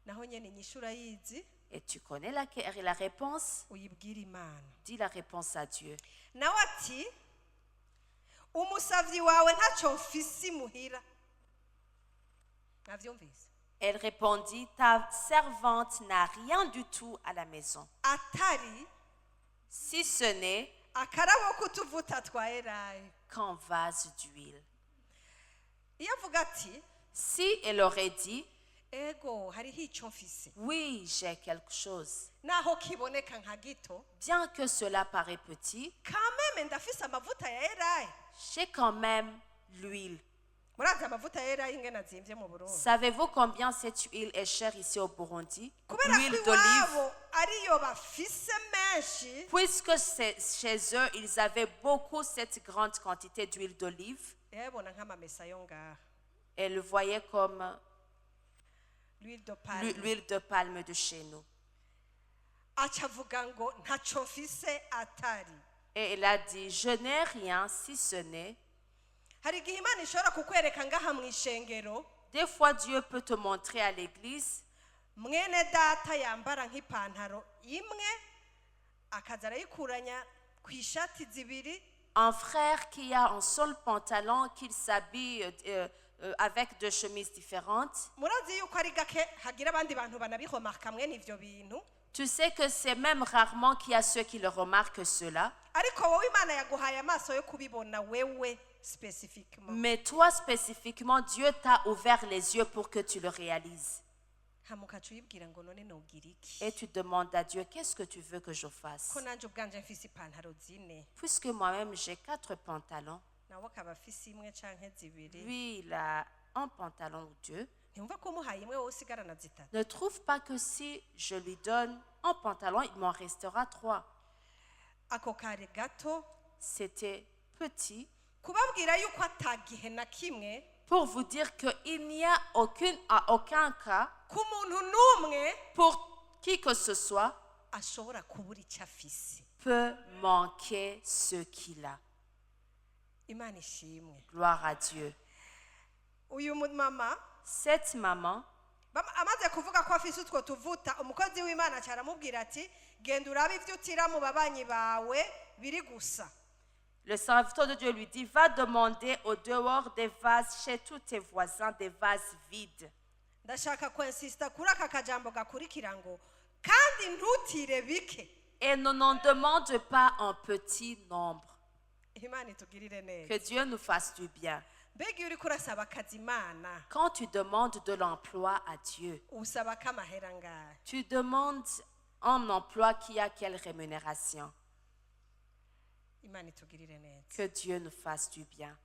Naho nyene inyishu urayizi Et tu connais la réponse? uyibwira Imana. Dis la réponse à Dieu. Nawe ati umusavyi wawe ntaco mfise imuhira. Navyumvise. Elle répondit, ta servante n'a rien du tout à la maison, Atari si ce n'est akarabo k'utuvuta twa Elayi. qu'un vase d'huile. Iyo avuga ati Si elle aurait dit, ego hariho ico mfise oui, j'ai quelque chose, naho kiboneka nka gito bien que cela paraît petit, kameme ndafise amavuta ya Elayi. j'ai quand même l'huile. Murazi amavuta ya Elayi ingene azimvye mu Burundi. Savez-vous combien cette huile est chère ici au Burundi? Kubera L'huile ko d'olive. iwabo ariyo bafise menshi Puisque chez eux, ils avaient beaucoup cette grande quantité d'huile d'olive, yabona nk'amamesa yo ngaha et le voyaient comme l'huile de palme. l'huile de palme de chez nous. Aca avuga ngo ntaco mfise atari. Et il a dit, je n'ai rien si ce n'est. Hari igihe Imana ishobora kukwereka ngaha mu ishengero Des fois, Dieu peut te montrer à l'église, mwene data yambara nk'ipantaro imwe akaza arayikuranya ku ishati zibiri un frère qui a un seul pantalon, qu'il s'habille avec deux chemises différentes. murazi yuko ari gake hagira abandi bantu banabihomarka mwene ivyo bintu Tu sais que c'est même rarement qu'il y a ceux qui le remarquent cela. ariko wowe Imana yaguhaye amaso yo kubibona wewe specifiquement. Mais toi spécifiquement, Dieu t'a ouvert les yeux pour que tu le réalises. Hamukaca uyibwira ngo none nogira iki Et tu demandes à Dieu, qu'est-ce que tu veux que je fasse? ko nanje ubwanje mfise ipantaro zine Puisque moi-même j'ai 4 pantalons, nawe akaba afise imwe canke zibiri lui il a un pantalon ou deux. ntiyumva ko umuhaye imwe wowe usigarana zitatu. Ne trouve pas que si je lui donne un pantalon, il m'en restera 3. Ako kare gato C'était petit kubabwira yuko atagihe na kimwe pour vous dire qu'il n'y a aucun cas ku muntu n'umwe pour qui que ce soit ashobora kubura icyo afise. peut manquer ce qu'il a. Imana ishimwe. Gloire à Dieu. uyu mama Cette maman, amaze kuvuga ko afise utwo tuvuta umukozi w'Imana cyaramubwira ati genda urabe ivyo utira mu babanyi bawe biri gusa. le serviteur de Dieu lui dit, va demander au dehors des vases chez tous tes voisins des vases vides. Ndashaka kwensista kuri aka kajambo gakurikira ngo kandi ntutire bike. Et ne n'en demande pas en petit nombre. Imana itugirire neza. Que Dieu nous fasse du bien. Mbega iyo uriko urasaba akazi Imana Quand tu demandes de l'emploi à Dieu, usaba ko amahera ngahe? tu demandes un emploi qui a quelle rémunération? Imana itugirire neza. Que Dieu nous fasse du bien.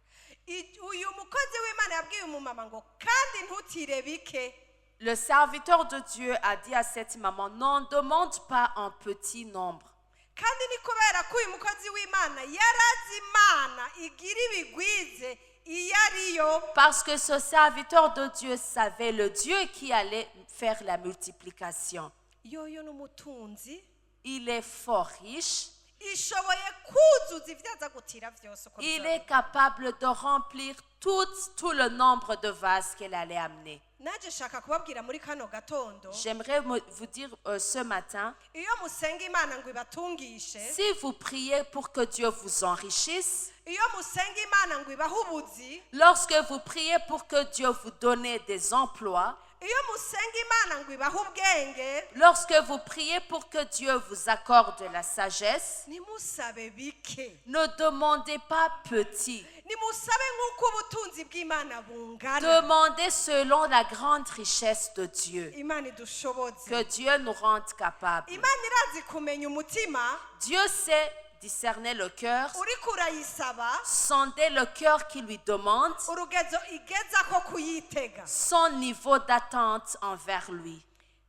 Uyu mukozi w'Imana yabwiye umumama ngo kandi ntutire bike. Le serviteur de Dieu a dit à cette maman, n'en demande pas en petit nombre. Kandi ni kubera ko uyu mukozi w'Imana yarazi Imana igira ibigwize iyo ariyo. Parce que ce serviteur de Dieu savait le Dieu qui allait faire la multiplication. Yoyo n'umutunzi Il est fort riche. ishoboye kuzuza ivyo aza gutira vyose uko Il bizaba. est capable de remplir tout le nombre de vases qu'elle allait amener. Naje shaka kubabwira muri kano gatondo J'aimerais vous dire ce matin, iyo musenga Imana ngo ibatungishe, si vous priez pour que Dieu vous enrichisse, iyo musenga Imana ngo ibahe ubuzi, lorsque vous priez pour que Dieu vous donne des emplois, iyo musenga Imana ngo ibahe ubwenge, lorsque vous priez pour que Dieu vous accorde la sagesse, nimusabe bike, ne demandez pas petit. nimusabe nk'uko ubutunzi bw'Imana bungana. Demandez selon la grande richesse de Dieu. Imana idushoboze. Que Dieu nous rende capables. Imana irazi kumenya umutima, Dieu sait discerner le cœur, uriko urayisaba sonder le cœur qui lui demande, urugezo igezako kuyitega, son niveau d'attente envers lui.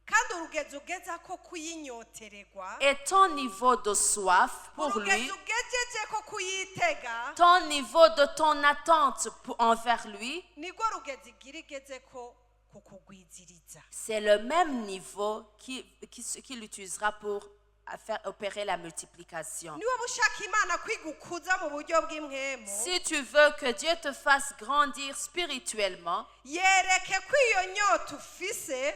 kandi urugezo ugezako kuyinyotererwa, Et ton niveau de soif pour lui, urugezo ugejejeko kuyitega, ton niveau de ton attente envers lui, nirwo rugezo igira igezeko kukugwiziriza. c'est le même niveau qu'il utilisera pour faire opérer la multiplication. Niba ushaka Imana kwigukuza mu buryo bw'impwemu, Si tu veux que Dieu te fasse grandir spirituellement, yereke ko iyo nyota ufise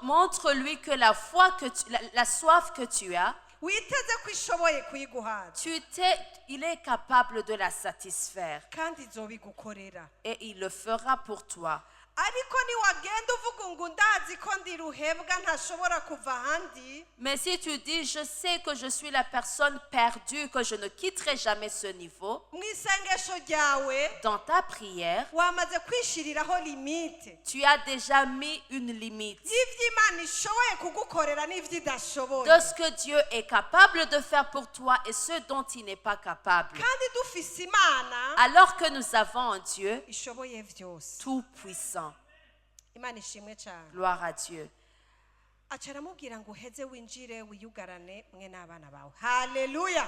montre-lui que la soif que tu as, witeze ko ishoboye kuyiguhaza, il est capable de la satisfaire kandi izobigukorera. et il le fera pour toi. Ariko niwagenda uvuga ngo ndazi ko ndi ruhebwa ntashobora kuva ahandi, Mais si tu dis, je sais que je suis la personne perdue, que je ne quitterai jamais ce niveau, mu isengesho ryawe dans ta prière, wamaze kwishiriraho limite tu as déjà mis une limite y'ivyo Imana ishoboye kugukorera n'ivyo idashoboye. de ce que Dieu est capable de faire pour toi et ce dont il n'est pas capable. Kandi dufise Imana Alors que nous avons un Dieu ishoboye vyose. tout-puissant. Imana ishimwe cyane. Gloire à Dieu. Aca aramubwira ngo uheze winjire wiyugarane mwe n'abana bawe. Haleluya.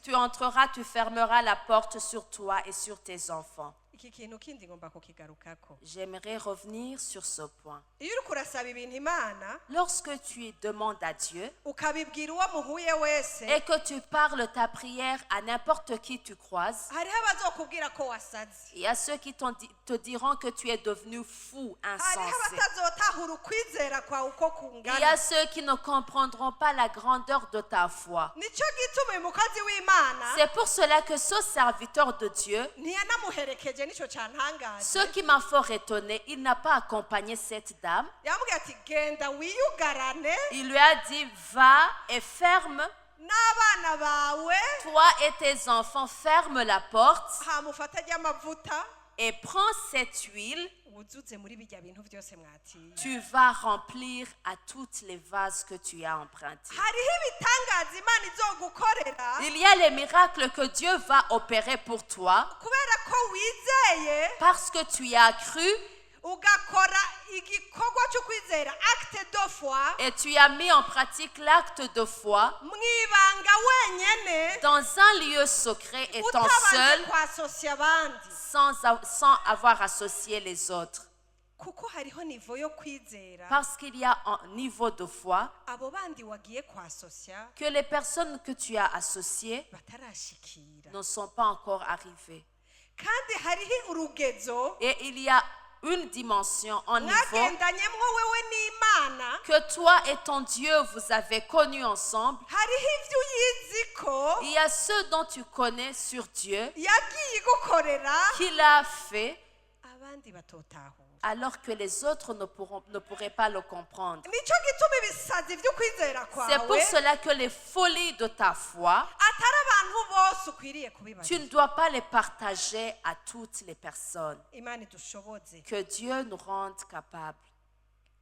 Tu entreras, tu fermeras la porte sur toi et sur tes enfants. Iki kintu kindi ngomba kukigarukako. J'aimerais revenir sur ce point. Iyo uriko urasaba ibintu Imana Lorsque tu demandes à Dieu ukabibwira uwo muhuye wese, et que tu parles ta prière à n'importe qui tu croises, hariho abazokubwira ko wasaze, il y a ceux qui te diront que tu es devenu fou, hariho insensé. abatazotahura ukwizera kwawe uko Il y a kungana. ceux qui ne comprendront pas la grandeur de ta foi. Nico gituma uyu mukozi w'Imana C'est pour cela que ce serviteur de Dieu, ntiyanamuherekeje, nico cantangaje. ce qui m'a fort étonné, il n'a pas accompagné cette dame. Yamubwiye ati genda wiyugarane Il lui a dit, va et ferme, n'abana bawe, toi et tes enfants, ferme la porte hama ufate ry'amavuta et prends cette huile. wuzuze muri bijya bintu byose mwatiye. Tu vas remplir à toutes les vases que tu as empruntés. Hariho ibitangaza Imana izogukorera Il y a les miracles que Dieu va opérer pour toi kubera ko wizeye parce que tu as cru ugakora igikorwa cyo kwizera, acte de foi, et tu as mis en pratique l'acte de foi mwibanga wenyene, dans un lieu secret, étant utabanje seul, kwasosya abandi. sans avoir associé les autres. Kuko hariho nivo yo kwizera Parce qu'il y a un niveau de foi abo bandi wagiye kwasosya que les personnes que tu as associées batarashikira. ne sont pas encore arrivées. Kandi hariho urugezo Et il y a une dimension, un niveau mwagendanyemwo wewe n'imana que toi et ton Dieu vous avez connu ensemble. hariho ibyo uyizi ko Il y a ceux dont tu connais sur Dieu, yagiye gukorera qu'il a fait, abandi batotahura alors que les autres ne pourraient pas le comprendre. nicyo gituma ibisazi byo kwizera C'est pour kwawe cela que les folies de ta foi, atari abantu bose ukwiriye tu kubibaza. ne dois pas les partager à toutes les personnes. Imana idushoboze Que Dieu nous rende capables.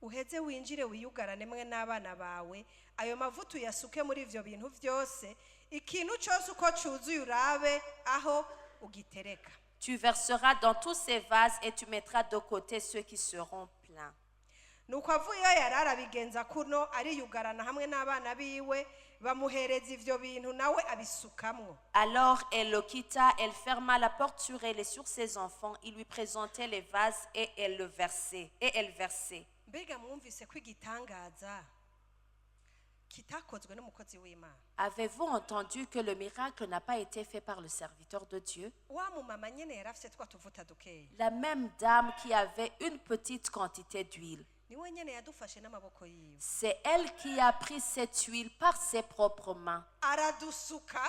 uheze winjire wiyugarane mwe n'abana bawe ayo mavuta uyasuke muri ivyo bintu byose ikintu cyose uko cyuzuye urabe aho ugitereka. Tu verseras dans tous ces vases et tu mettras de côté ceux qui seront pleins. nuko avuyeyo yari arabigenza kuno ariyugarana hamwe n'abana biwe bamuhereza ivyo bintu nawe abisukamwo. Alors elle le quitta, elle ferma la porte sur elle et sur ses enfants. Il lui présentait les vases et elle versait. Mbega mwumvise ko igitangaza kitakozwe n'umukozi w'Imana. Avez-vous entendu que le miracle n'a pas été fait par le serviteur de Dieu? Wa mumama nyene yarafise twa tuvuta dukeya La même dame qui avait une petite quantité d'huile. niwe nyene yadufashe n'amaboko yiwe C'est elle qui a pris cette huile par ses propres mains aradusuka.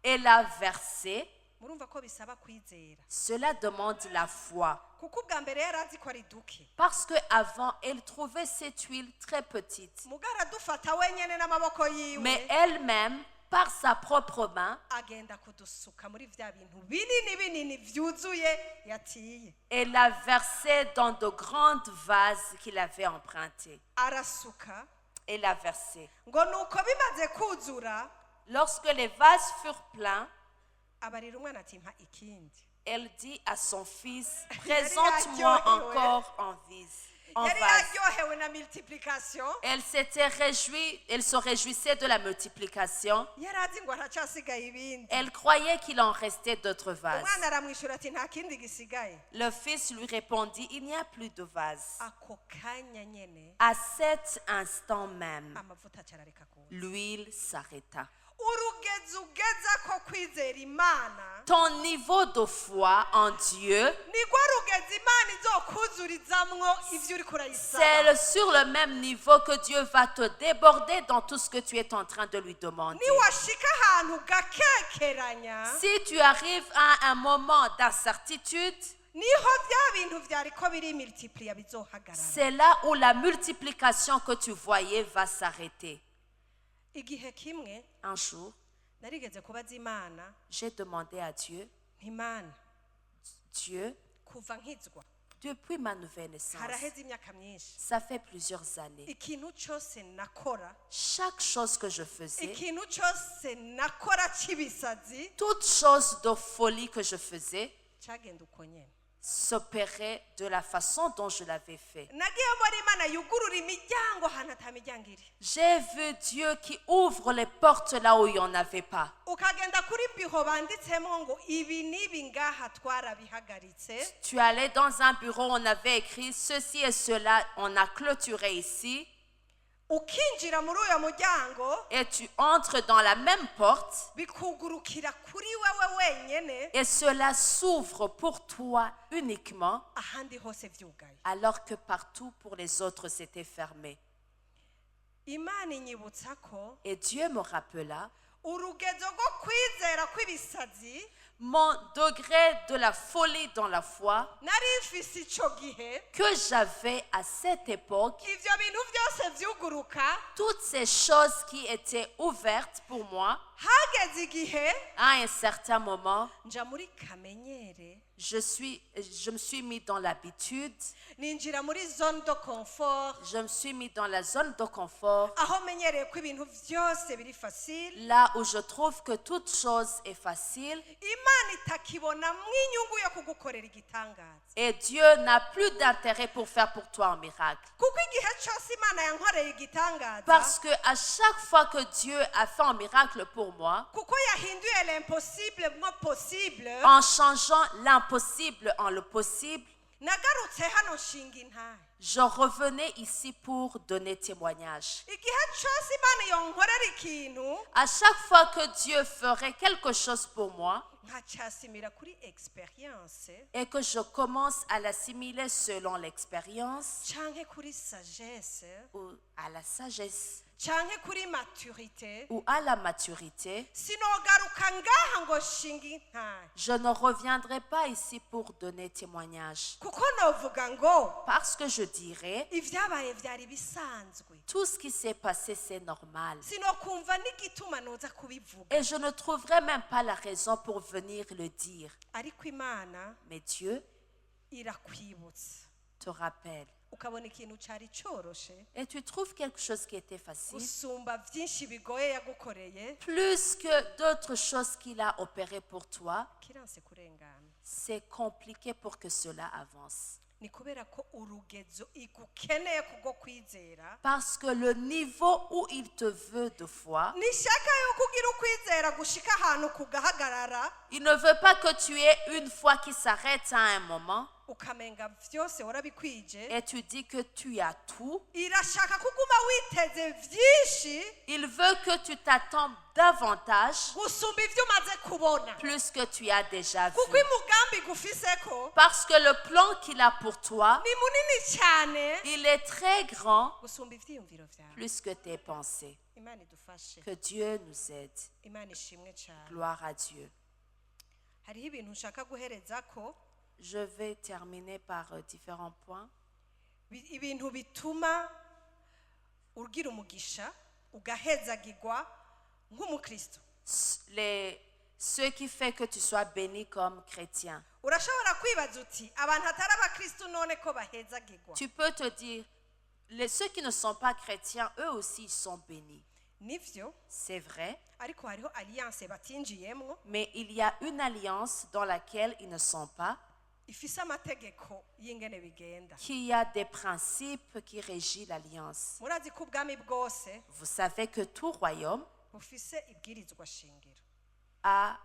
et l'a versée. Murumva ko bisaba kwizera Cela demande la foi. kuko ubwa mbere yari azi ko ari duke Parce qu'avant, elle trouvait cette huile très petite. muga aradufata wenyene n'amaboko yiwe Mais elle-même, par sa propre main, agenda kudusuka muri vya bintu binini binini vyuzuye yatiye elle l'a versée dans de grandes vases qu'il avait empruntés. arasuka Elle l'a versée. ngo nuko bimaze kuzura Lorsque les vases furent pleins, abarira umwana ati mpa ikindi elle dit à son fils, présente-moi encore un yari vase. yaryohewe na multiplication Elle s'était réjouie, elle se réjouissait de la multiplication. yari azi ngo haracasigaye ibindi. Elle croyait qu'il en restait d'autres vases. Umwana aramwishura ati nta kindi gisigaye. Le fils lui répondit, il n'y a plus de vase. Ako kanya nyene À cet instant même, amavuta acarareka kuza. l'huile s'arrêta. Urugezi ugeza ko kwizera Imana Ton niveau de foi en Dieu, nigwa rugezi Imana izokuzurizamwo ivyo uri c'est kurayisaba. sur le même niveau que Dieu va te déborder dans tout ce que tu es en train de lui demander. Niwashika ahantu gakekeranya Si tu arrives à un moment d'incertitude, niho vya bintu vyariko biri multiplier bizohagarara. c'est là où la multiplication que tu voyais va s'arrêter. Igihe kimwe Un jour, narigeze kubaza Imana j'ai demandé à Dieu, Imana Dieu, kuva nkizwa depuis ma nouvelle naissance, haraheze imyaka myinshi ça fait plusieurs années, ikintu cyose nakora chaque chose que je faisais, ikintu cyose nakora cy'ibisazi toute chose de folie que je faisais, cyagenda uko nyene. s'opérait de la façon dont je l'avais fait. Nagiye mbona Imana yugurura imiryango ahantu ata miryango iri. J'ai vu Dieu qui ouvre les portes là où il n'y en avait pas. Ukagenda kuri biho banditsemo ngo ibi n'ibi ngaha twarabihagaritse. Tu allais dans un bureau, on avait écrit ceci et cela, on a clôturé ici, Ukinjira muri uyo muryango et tu entres dans la même porte bikugurukira kuri wewe wenyene et cela s'ouvre pour toi uniquement, ahandi hose vyugaye. alors que partout pour les autres c'était fermé. Imana inyibutsa ko Et Dieu me rappela urugezo rwo kwizera kw'ibisazi mon degré de la folie dans la foi nari mfise ico gihe que j'avais à cette époque. ivyo bintu vyose vyuguruka Toutes ces choses qui étaient ouvertes pour moi, hageze igihe à un certain moment, nja muri kamenyere je me suis mis dans l'habitude, ninjira muri zone de confort je me suis mis dans la zone de confort, aho menyereye ko ibintu vyose biri facile. là où je trouve que toute chose est facile Imana itakibonamwo inyungu yo kugukorera igitangaza et Dieu n'a plus d'intérêt pour faire pour toi un miracle. kuko igihe cyose Imana yankoreye igitangaza Parce que à chaque fois que Dieu a fait un miracle pour moi, kuko yahinduye l'impossible mo possible en changeant l'impossible en le possible, nagarutse hano nshinga intahe. je revenais ici pour donner témoignage. Igihe cyose Imana yonkorera ikintu À chaque fois que Dieu ferait quelque chose pour moi, nkacasimira kuri experience et que je commence à l'assimiler selon l'expérience canke kuri sagesse ou à la sagesse canke kuri maturité ou à la maturité, sinogaruka ngaha ngo shinga intahe je ne reviendrai pas ici pour donner témoignage. kuko novuga ngo Parce que je dirais, ivyabaye vyari bisanzwe tout ce qui s'est passé, c'est normal. sinokumva n'igituma noza kubivuga Et je ne trouverai même pas la raison pour venir le dire. ariko imana Mais Dieu irakwibutsa te rappelle. ukabona ikintu cari coroshe Et tu trouves quelque chose qui était facile, gusumba vyinshi bigoye yagukoreye plus que d'autres choses qu'il a opérées pour toi, kiranse kurengana c'est compliqué pour que cela avance. ni kubera ko urugezo igukeneye kubwo kwizera Parce que le niveau où il te veut de foi, nishaka yuko ugira ukwizera gushika ahantu kugahagarara il ne veut pas que tu aies une foi qui s'arrête à un moment ukamenga vyose warabikwije et tu dis que tu as tout. irashaka kuguma witeze vyinshi Il veut que tu t'attends davantage gusumba ivyo umaze kubona plus que tu as déjà vu. kuko umugambi gufiseko Parce que le plan qu'il a pour toi, ni munini cyane il est très grand gusumba ivyiyumviro vyawe plus que tes pensées. imana idufashe Que Dieu nous aide. imana ishimwe cyane Gloire à Dieu. hariho ibintu nshaka guherezako Je vais terminer par différents points. ibintu bituma ugira umugisha ugahezagirwa nk'umukristo Ce qui fait que tu sois béni comme chrétien. urashobora kwibaza uti abantu atari abakristo none ko bahezagirwa Tu peux te dire, ceux qui ne sont pas chrétiens, eux aussi ils sont bénis. nivyo C'est vrai, ariko hariho alliance batinjiyemwo mais il y a une alliance dans laquelle ils ne sont pas, ifise amategeko y'ingene bigenda qui a des principes qui régissent l'alliance. murazi ko ubwami bwose Vous savez que tout royaume bufise ibwirizwa shingiro a,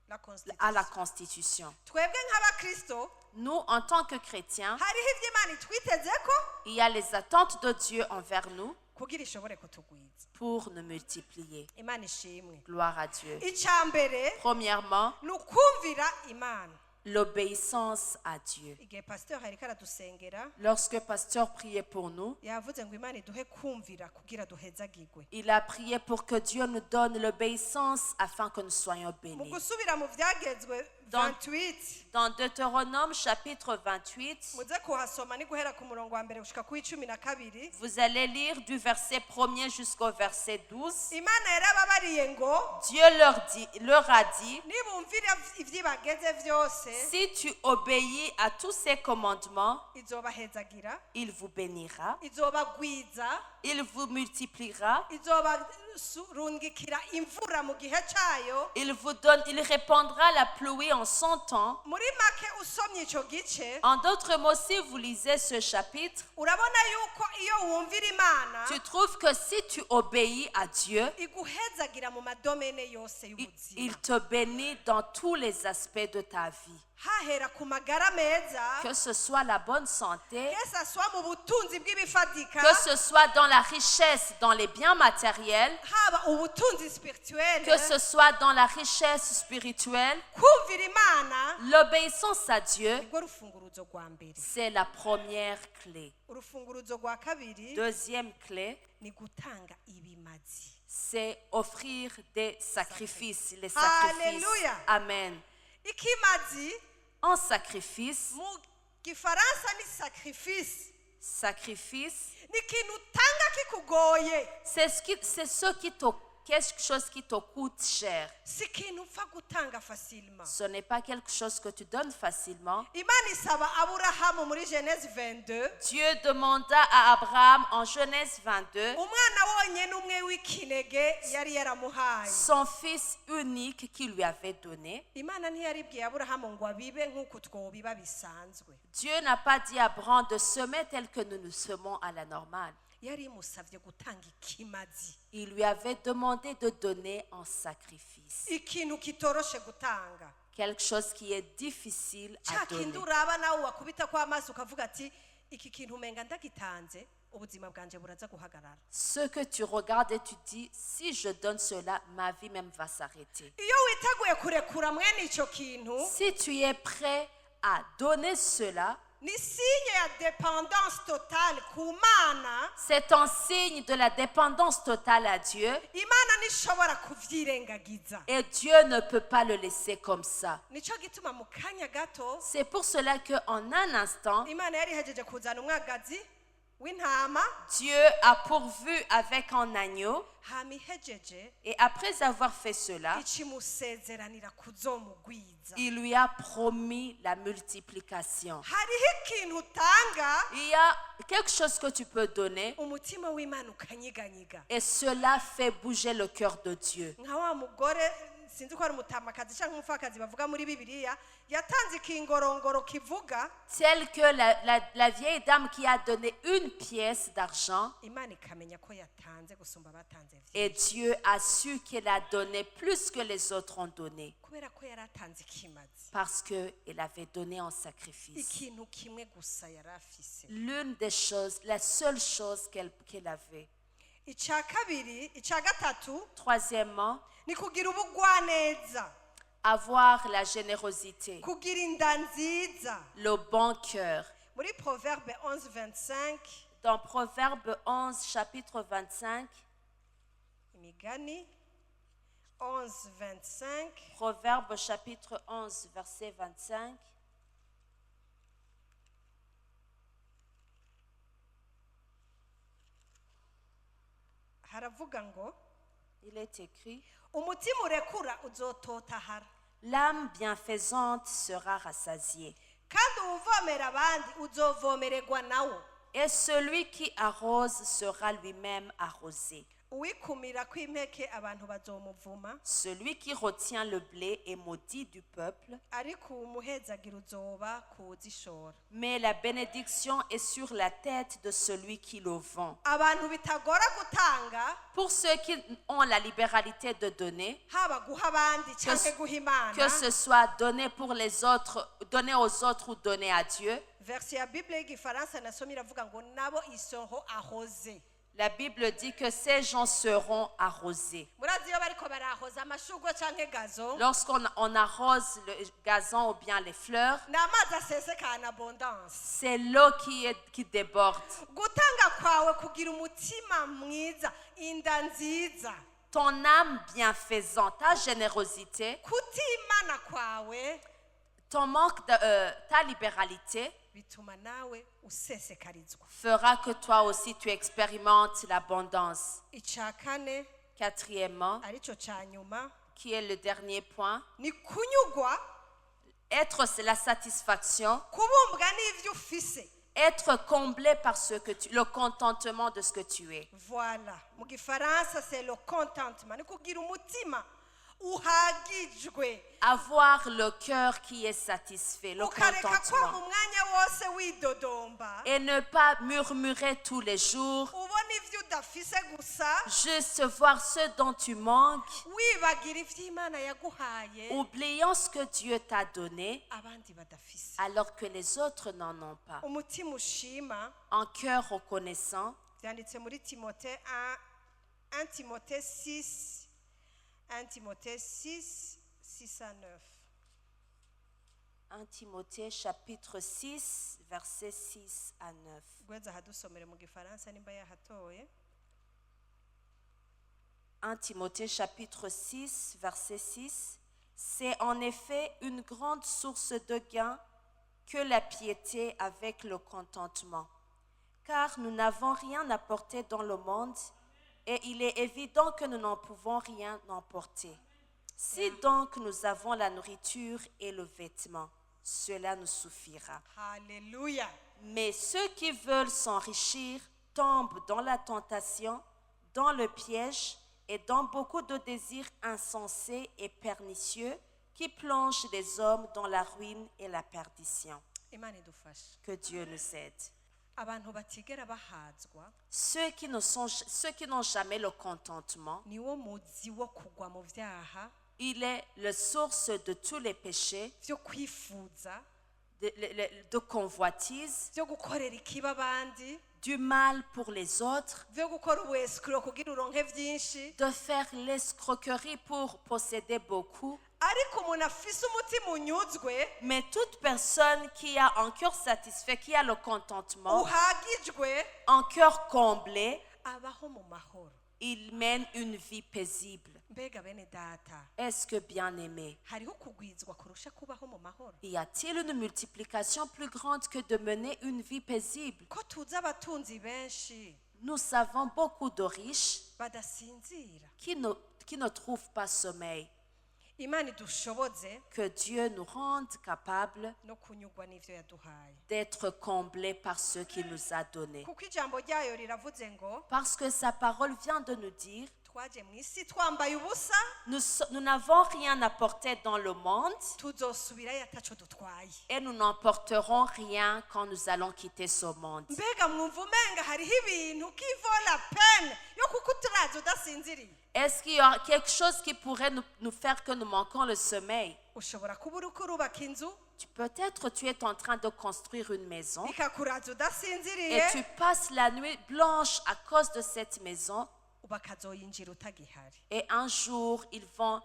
la a la constitution constitution. twebwe nk'abakristo Nous, en tant que chrétiens, hariho ivy'imana itwitezeko il y a les attentes de Dieu envers nous kugira ishobore kutugwiza pour nous multiplier. imana ishimwe Gloire à Dieu. icya mbere Premièrement, ni ukumvira imana l'obéissance à Dieu. igihe pasiteri ariko aradusengera Lorsque pasteur priait pour nous, yavuze ngo imana iduhe kumvira kugira duhezagirwe il a prié pour que Dieu nous donne l'obéissance afin que nous soyons mu bénis. gusubira mu byagezwe 28 Dans Deutéronome chapitre 28, muze kuhasoma ni guhera ku murongo wa mbere gushika ku icumi na kabiri vous allez lire du verset 1er jusqu'au verset 12. imana yarababariye ngo Dieu leur a dit, nibumvira ivyibageze vyose si tu obéis à tous ces commandements, izobahezagira il vous bénira, izobagwiza il vous multipliera, izobarungikira imvura mu gihe cayo il répandra la pluie en son temps. muri make usomye ico gice En d'autres mots, si vous lisez ce chapitre, urabona yuko iyo wumvira imana tu trouves que si tu obéis à Dieu, iguhezagira mu madomene yose il y'ubuzima te bénit dans tous les aspects de ta vie. hahera ku magara meza Que ce soit la bonne santé, que ça soit mu butunzi bw'ibifadika que ce soit dans la richesse, dans les biens matériels, haba ubutunzi spirituel que ce soit dans la richesse spirituelle, kumvira imana l'obéissance à Dieu, nirwo rufunguruzo rwa mbere c'est la première clé. urufunguruzo rwa kabiri Deuxième clé, ni gutanga ibimazi c'est offrir des sacrifices, les sacrifices. Alléluia. Amen. ikimazi En sacrifice, mu gifaransa ni sacrifice sacrifice, ni ikintu utanga kikugoye quelque chose qui te coûte cher. si ikintu upfa gutanga facilement Ce n'est pas quelque chose que tu donnes facilement. imana isaba aburahamu muri genese 22 Dieu demanda à Abraham en Genèse 22 umwana wonyine umwe w'ikinege yari yaramuhaye son fils unique qu'il lui avait donné. imana ntiyaribwiye aburahamu ngo abibe nk'uko twobiba bisanzwe Dieu n'a pas dit à Abraham de semer tel que nous nous semons à la normale. yari imusabye gutanga ikimazi Il lui avait demandé de donner en sacrifice. ikintu kitoroshe gutanga Quelque chose qui est difficile cya à kindi donner. uraba nawe wakubita kw'amaso ukavuga ati iki kintu umenga ndagitanze ubuzima bwanje buraza guhagarara. Ce que tu regardes et tu dis, si je donne cela, ma vie même va s'arrêter. Iyo witeguye kurekura mwene icyo kintu, Si tu es prêt à donner cela, ni signe ya dependance totale ku Mana. c'est un signe de la dépendance totale à Dieu. Imana nishobora kuvyirengagiza. Et Dieu ne peut pas le laisser comme ça. Nico gituma mu kanya gato C'est pour cela qu'en un instant, Imana yari ihejeje kuzana umwagazi w'intama, Dieu a pourvu avec un agneau. hama ihejeje Et après avoir fait cela, ikimusezeranira kuzomugwiza. il lui a promis la multiplication. Hariho ikintu utanga, Il y a quelque chose que tu peux donner umutima w'Imana ukanyiganyiga. et cela fait bouger le cœur de Dieu. Nka wa mugore sinzi ko ari umutamakazi cyangwa umupfakazi bavuga muri Bibiliya, yatanze ikingorongoro kivuga, Tel que la vieille dame qui a donné une pièce d'argent Imana ikamenya ko yatanze gusumba batanze vyinshi. et Dieu a su qu'elle a donné plus que les autres ont donné Kubera ko yari atanze ikimazi. parce qu'elle avait donné en sacrifice. Ikintu kimwe gusa yari afise. L'une des choses, la seule chose qu'elle avait. Icya kabiri, icya gatatu, Troisièmement, ni kugira ubugwaneza, avoir la générosité, kugira inda nziza. le bon cœur. Muri Proverbe 11:25, Dans Proverbe 11, chapitre 25, imigani 11:25, Proverbe chapitre 11, verset 25, haravuga ngo il est écrit, umutima urekura uzototahara, l'âme bienfaisante sera rassasiée, kandi uwuvomera abandi uzovomererwa nawo. et celui qui arrose sera lui-même arrosé. Uwikumira kw'impeke abantu bazomuvuma, Celui qui retient le blé est maudit du peuple, ariko umuhezagira uzoba kuwuzishora. mais la bénédiction est sur la tête de celui qui le vend. Abantu bitagora gutanga, Pour ceux qui ont la libéralité de donner, haba guha abandi canke guha que Imana. ce soit donné pour les autres, donné aux autres ou donné à Dieu, Versi ya Bible y'igifaransa nasomye iravuga ngo nabo isoho ahoze. la Bible dit que ces gens seront arrosés. Murazi iyo bariko barahoza amashurwe canke gazo, Lorsqu'on arrose le gazon ou bien les fleurs, ni amazi aseseka en abondance. c'est l'eau qui déborde. Gutanga kwawe kugira umutima mwiza, inda nziza, Ton âme bienfaisante, ta générosité, kutimana kwawe ton manque de ta libéralité bituma nawe usesekarizwa. fera que toi aussi tu expérimentes l'abondance. Ica kane Quatrièmement, arico ca nyuma qui est le dernier point, ni kunyugwa, être c'est la satisfaction, kubumbwa n'ivyo ufise. être comblé par le contentement de ce que tu es. Voilà, mu gifaransa c'est le contentement, ni kugira umutima uhagijwe, Avoir le cœur qui est satisfait, le ukareka ko mu contentement. mwanya wose widodomba, Et ne pas murmurer tous les jours, ubona ivyo udafise gusa, juste voir ce dont tu manques, wibagira ivyo Imana yaguhaye oubliant ce que Dieu t'a donné, abandi badafise. alors que les autres n'en ont pas. Umutima ushima Un cœur reconnaissant, byanditse muri Timothée 1 Timothée 6 1 Timothée 6 6 à 9. 1 Timothée chapitre 6, versets 6 à 9. Gweza hadusomere mu gifaransa nimba yahatoye. 1 Timothée chapitre 6, verset 6. C'est en effet une grande source de gain que la piété avec le contentement. Car nous n'avons rien apporté dans le monde et il est évident que nous n'en pouvons rien emporter. Si donc nous avons la nourriture et le vêtement, cela nous suffira. Haleluya. Mais ceux qui veulent s'enrichir tombent dans la tentation, dans le piège et dans beaucoup de désirs insensés et pernicieux qui plongent les hommes dans la ruine et la perdition. Imana idufashe. Que Dieu nous aide. Abantu batigera bahazwa Ceux qui n'ont jamais le contentement, niwo muzi wo kugwa mu vyaha il est la source de tous les péchés, vyo kwifuza de convoitise, vyo gukorera ikiba abandi du mal pour les autres, byo gukora ubuesikuro kugira uronke byinshi de faire l'escroquerie pour posséder beaucoup. ariko umuntu afise umutima unyuzwe Mais toute personne qui a un cœur satisfait, qui a le contentement, uhagijwe un cœur comblé, abaho mu mahoro. il mène une vie paisible. Mbega bene data, Est-ce que bien aimé, hariho kugwizwa kurusha kubaho mu mahoro? y a-t-il une multiplication plus grande que de mener une vie paisible? Ko tuzi abatunzi benshi Nous savons beaucoup de riches badasinzira. qui ne trouvent pas sommeil. Imana idushoboze Que Dieu nous rende capables no kunyugwa n'ivyo yaduhaye, d'être comblés par ce qu'il nous a donné. kuko ijambo ryayo riravuze ngo Parce que sa parole vient de nous dire, twaje mu isi twambaye ubusa, nous n'avons rien apporté dans le monde tuzosubirayo ataco dutwaye. et nous n'emporterons rien quand nous allons quitter ce monde. Mbega mwumva umenga hariho ibintu kivaut la peine yo kuko uturaza udasinziriye. Est-ce qu'il y a quelque chose qui pourrait nous faire que nous manquons le sommeil? Ushobora kuba uriko urubaka inzu Peut-être tu es en train de construire une maison ikakuraza et udasinziriye, tu passes la nuit blanche à cause de cette maison bakazoyinjira utagihari. et un jour ils vont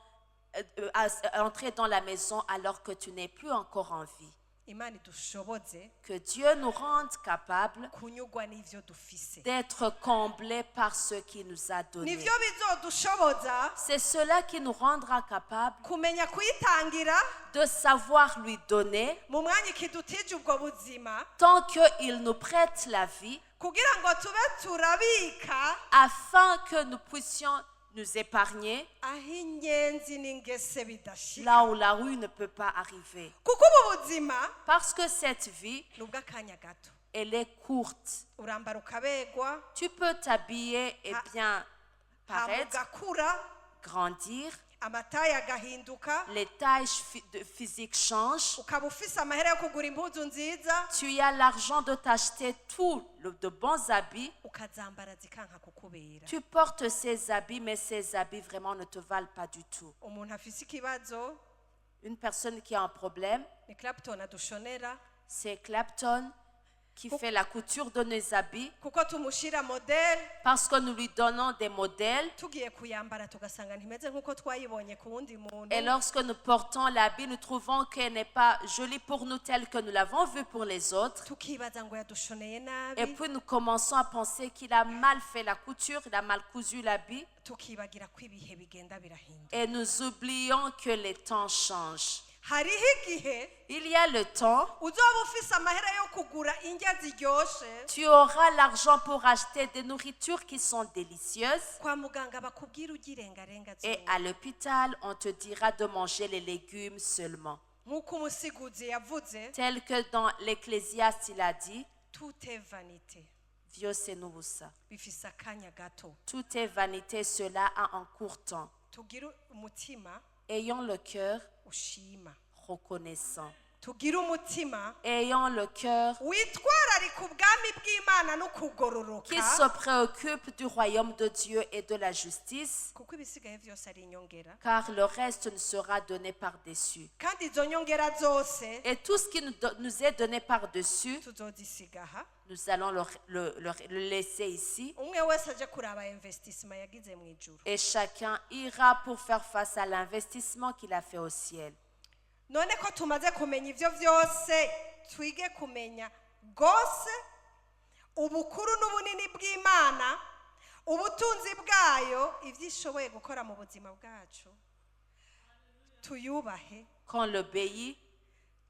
entrer dans la maison alors que tu n'es plus encore en vie. Imana idushoboze Que Dieu nous rende capables kunyugwa n'ivyo dufise. d'être comblés par ce qu'il nous a donné. Nivyo bizodushoboza C'est cela qui nous rendra capables kumenya kuyitangira de savoir lui donner mu mwanya ikidutije ubwo buzima, tant qu'il nous prête la vie kugira ngo tube turabika afin que nous puissions nous épargner aho inyenzi n'ingese bidashika. là où la rue ne peut pas arriver. Kuko ubu buzima Parce que cette vie, ni ubw'akanya gato. elle est courte. Urambara ukabegwa, Tu peux t'habiller et bien hama paraître, ugakura, grandir, amataye agahinduka, les tailles physiques changent. ukaba ufise amahera yo kugura impuzu nziza, Tu as l'argent de t'acheter de bons habits. ukazambara zikanka kukubera. Tu portes ces habits, mais ces habits vraiment ne te valent pas du tout. Umuntu afise ikibazo Une personne qui a un problème, ni Clapton adushonera, c'est Clapton qui fait la couture de nos habits kuko tumushira model, parce que nous lui donnons des modèles. tugiye kuyambara tugasanga ntimeze nk'uko twayibonye ku wundi muntu. Et lorsque nous portons l'habit, nous trouvons qu'elle n'est pas jolie pour nous telle que nous l'avons vue pour les autres. Tukibaza ngo yadushoneye Et nabi, puis nous commençons à penser qu'il a mal fait la couture, il a mal cousu l'habit. tukibagira ko ibihe bigenda birahinduka. Et nous oublions que les temps changent. Hariho igihe Il y a le temps, uzoba ufise amahera yo kugura indya ziryoshe, tu auras l'argent pour acheter des nourritures qui sont délicieuses. kwa muganga bakubwira ugirengarenga Et zuba. à l'hôpital, on te dira de manger les légumes seulement. Nk'uko umusiguzi yavuze, Tel que dans l'Ecclésiaste, il a dit, tout est vanité, Vyose n'ubusa. bifise akanya gato. Tout est vanité, cela a un court temps. Tugire umutima Ayons le cœur ushima, reconnaissant. tugire umutima Ayons le cœur witwararika ubwami bw'Imana no kugororoka, qui se préoccupe du royaume de Dieu et de la justice, kuko ibisigaye vyose ari inyongera, car le reste nous sera donné par-dessus. kandi izo nyongera zose Et tout ce qui nous est donné par-dessus, tuzozisiga aha. nous allons le laisser ici. Umwe wese aje kuraba investissement yagize mu ijuru. Et chacun ira pour faire face à l'investissement qu'il a fait au ciel. None ko tumaze kumenya ivyo vyose, twige kumenya gose ubukuru n'ubunini bw'Imana, ubutunzi bwayo, ivyo ishoboye gukora mu buzima bwacu. Tuyubahe, Qu'on l'obéit,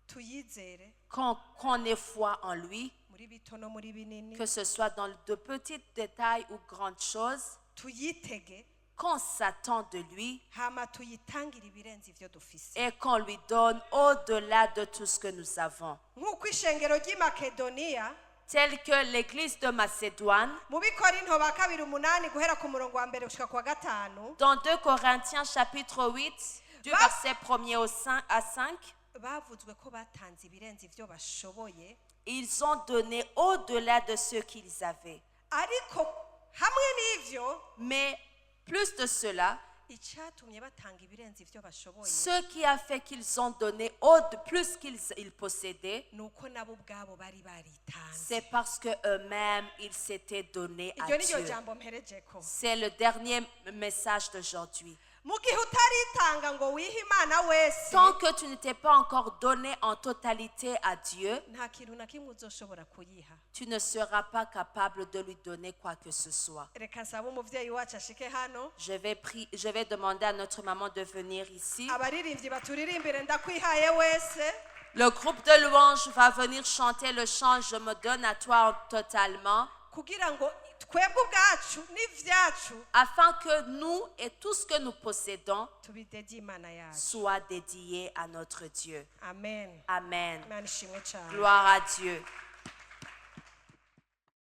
tuyizere qu'on ait foi en lui, muri bito no muri binini, que ce soit dans de petits détails ou grandes choses, tuyitege, qu'on s'attend de lui hama tuyitangire ibirenze ivyo dufise. et qu'on lui donne au-delà de tout ce que nous avons. Nk'uko ishengero ry'i Makedoniya Tel que l'église de Macédoine, mu Bikorinto ba 2:8 guhera ku murongo wa mbere gushika ku wa 5, dans 2 Corinthiens chapitre 8, du verset 1er à 5, bavuzwe ko batanze ibirenze ivyo bashoboye, ils ont donné au-delà de ce qu'ils avaient. ariko hamwe n'ivyo Mais plus de cela, icyatumye batanga ibirenze ibyo bashoboye Ce qui a fait qu'ils ont donné plus qu'ils possédaient, ni uko nabo ubwabo bari baritanze. c'est parce que eux-mêmes ils s'étaient donnés à iryo ni ryo Dieu. jambo mperejeko. C'est le dernier message d'aujourd'hui. mu gihe utaritanga ngo wihe imana wese Tant que tu ne t'es pas encore donné en totalité à Dieu, nta kintu na kimwe uzoshobora kuyiha. tu ne seras pas capable de lui donner quoi que ce soit. reka nsaba umubyeyi wacu ashike hano. Je vais demander à notre maman de venir ici. abaririmbyi baturirimbire ndakwihaye wese. Le groupe de louanges va venir chanter le chant Je me donne à toi totalement, kugira ngo twebwe ubwacu n'ivyacu afin que nous et tout ce que nous possédons tubidedye imana yacu. soient dédiés à notre Dieu. amen. Amen. imana ishimwe cyane. Gloire à Dieu.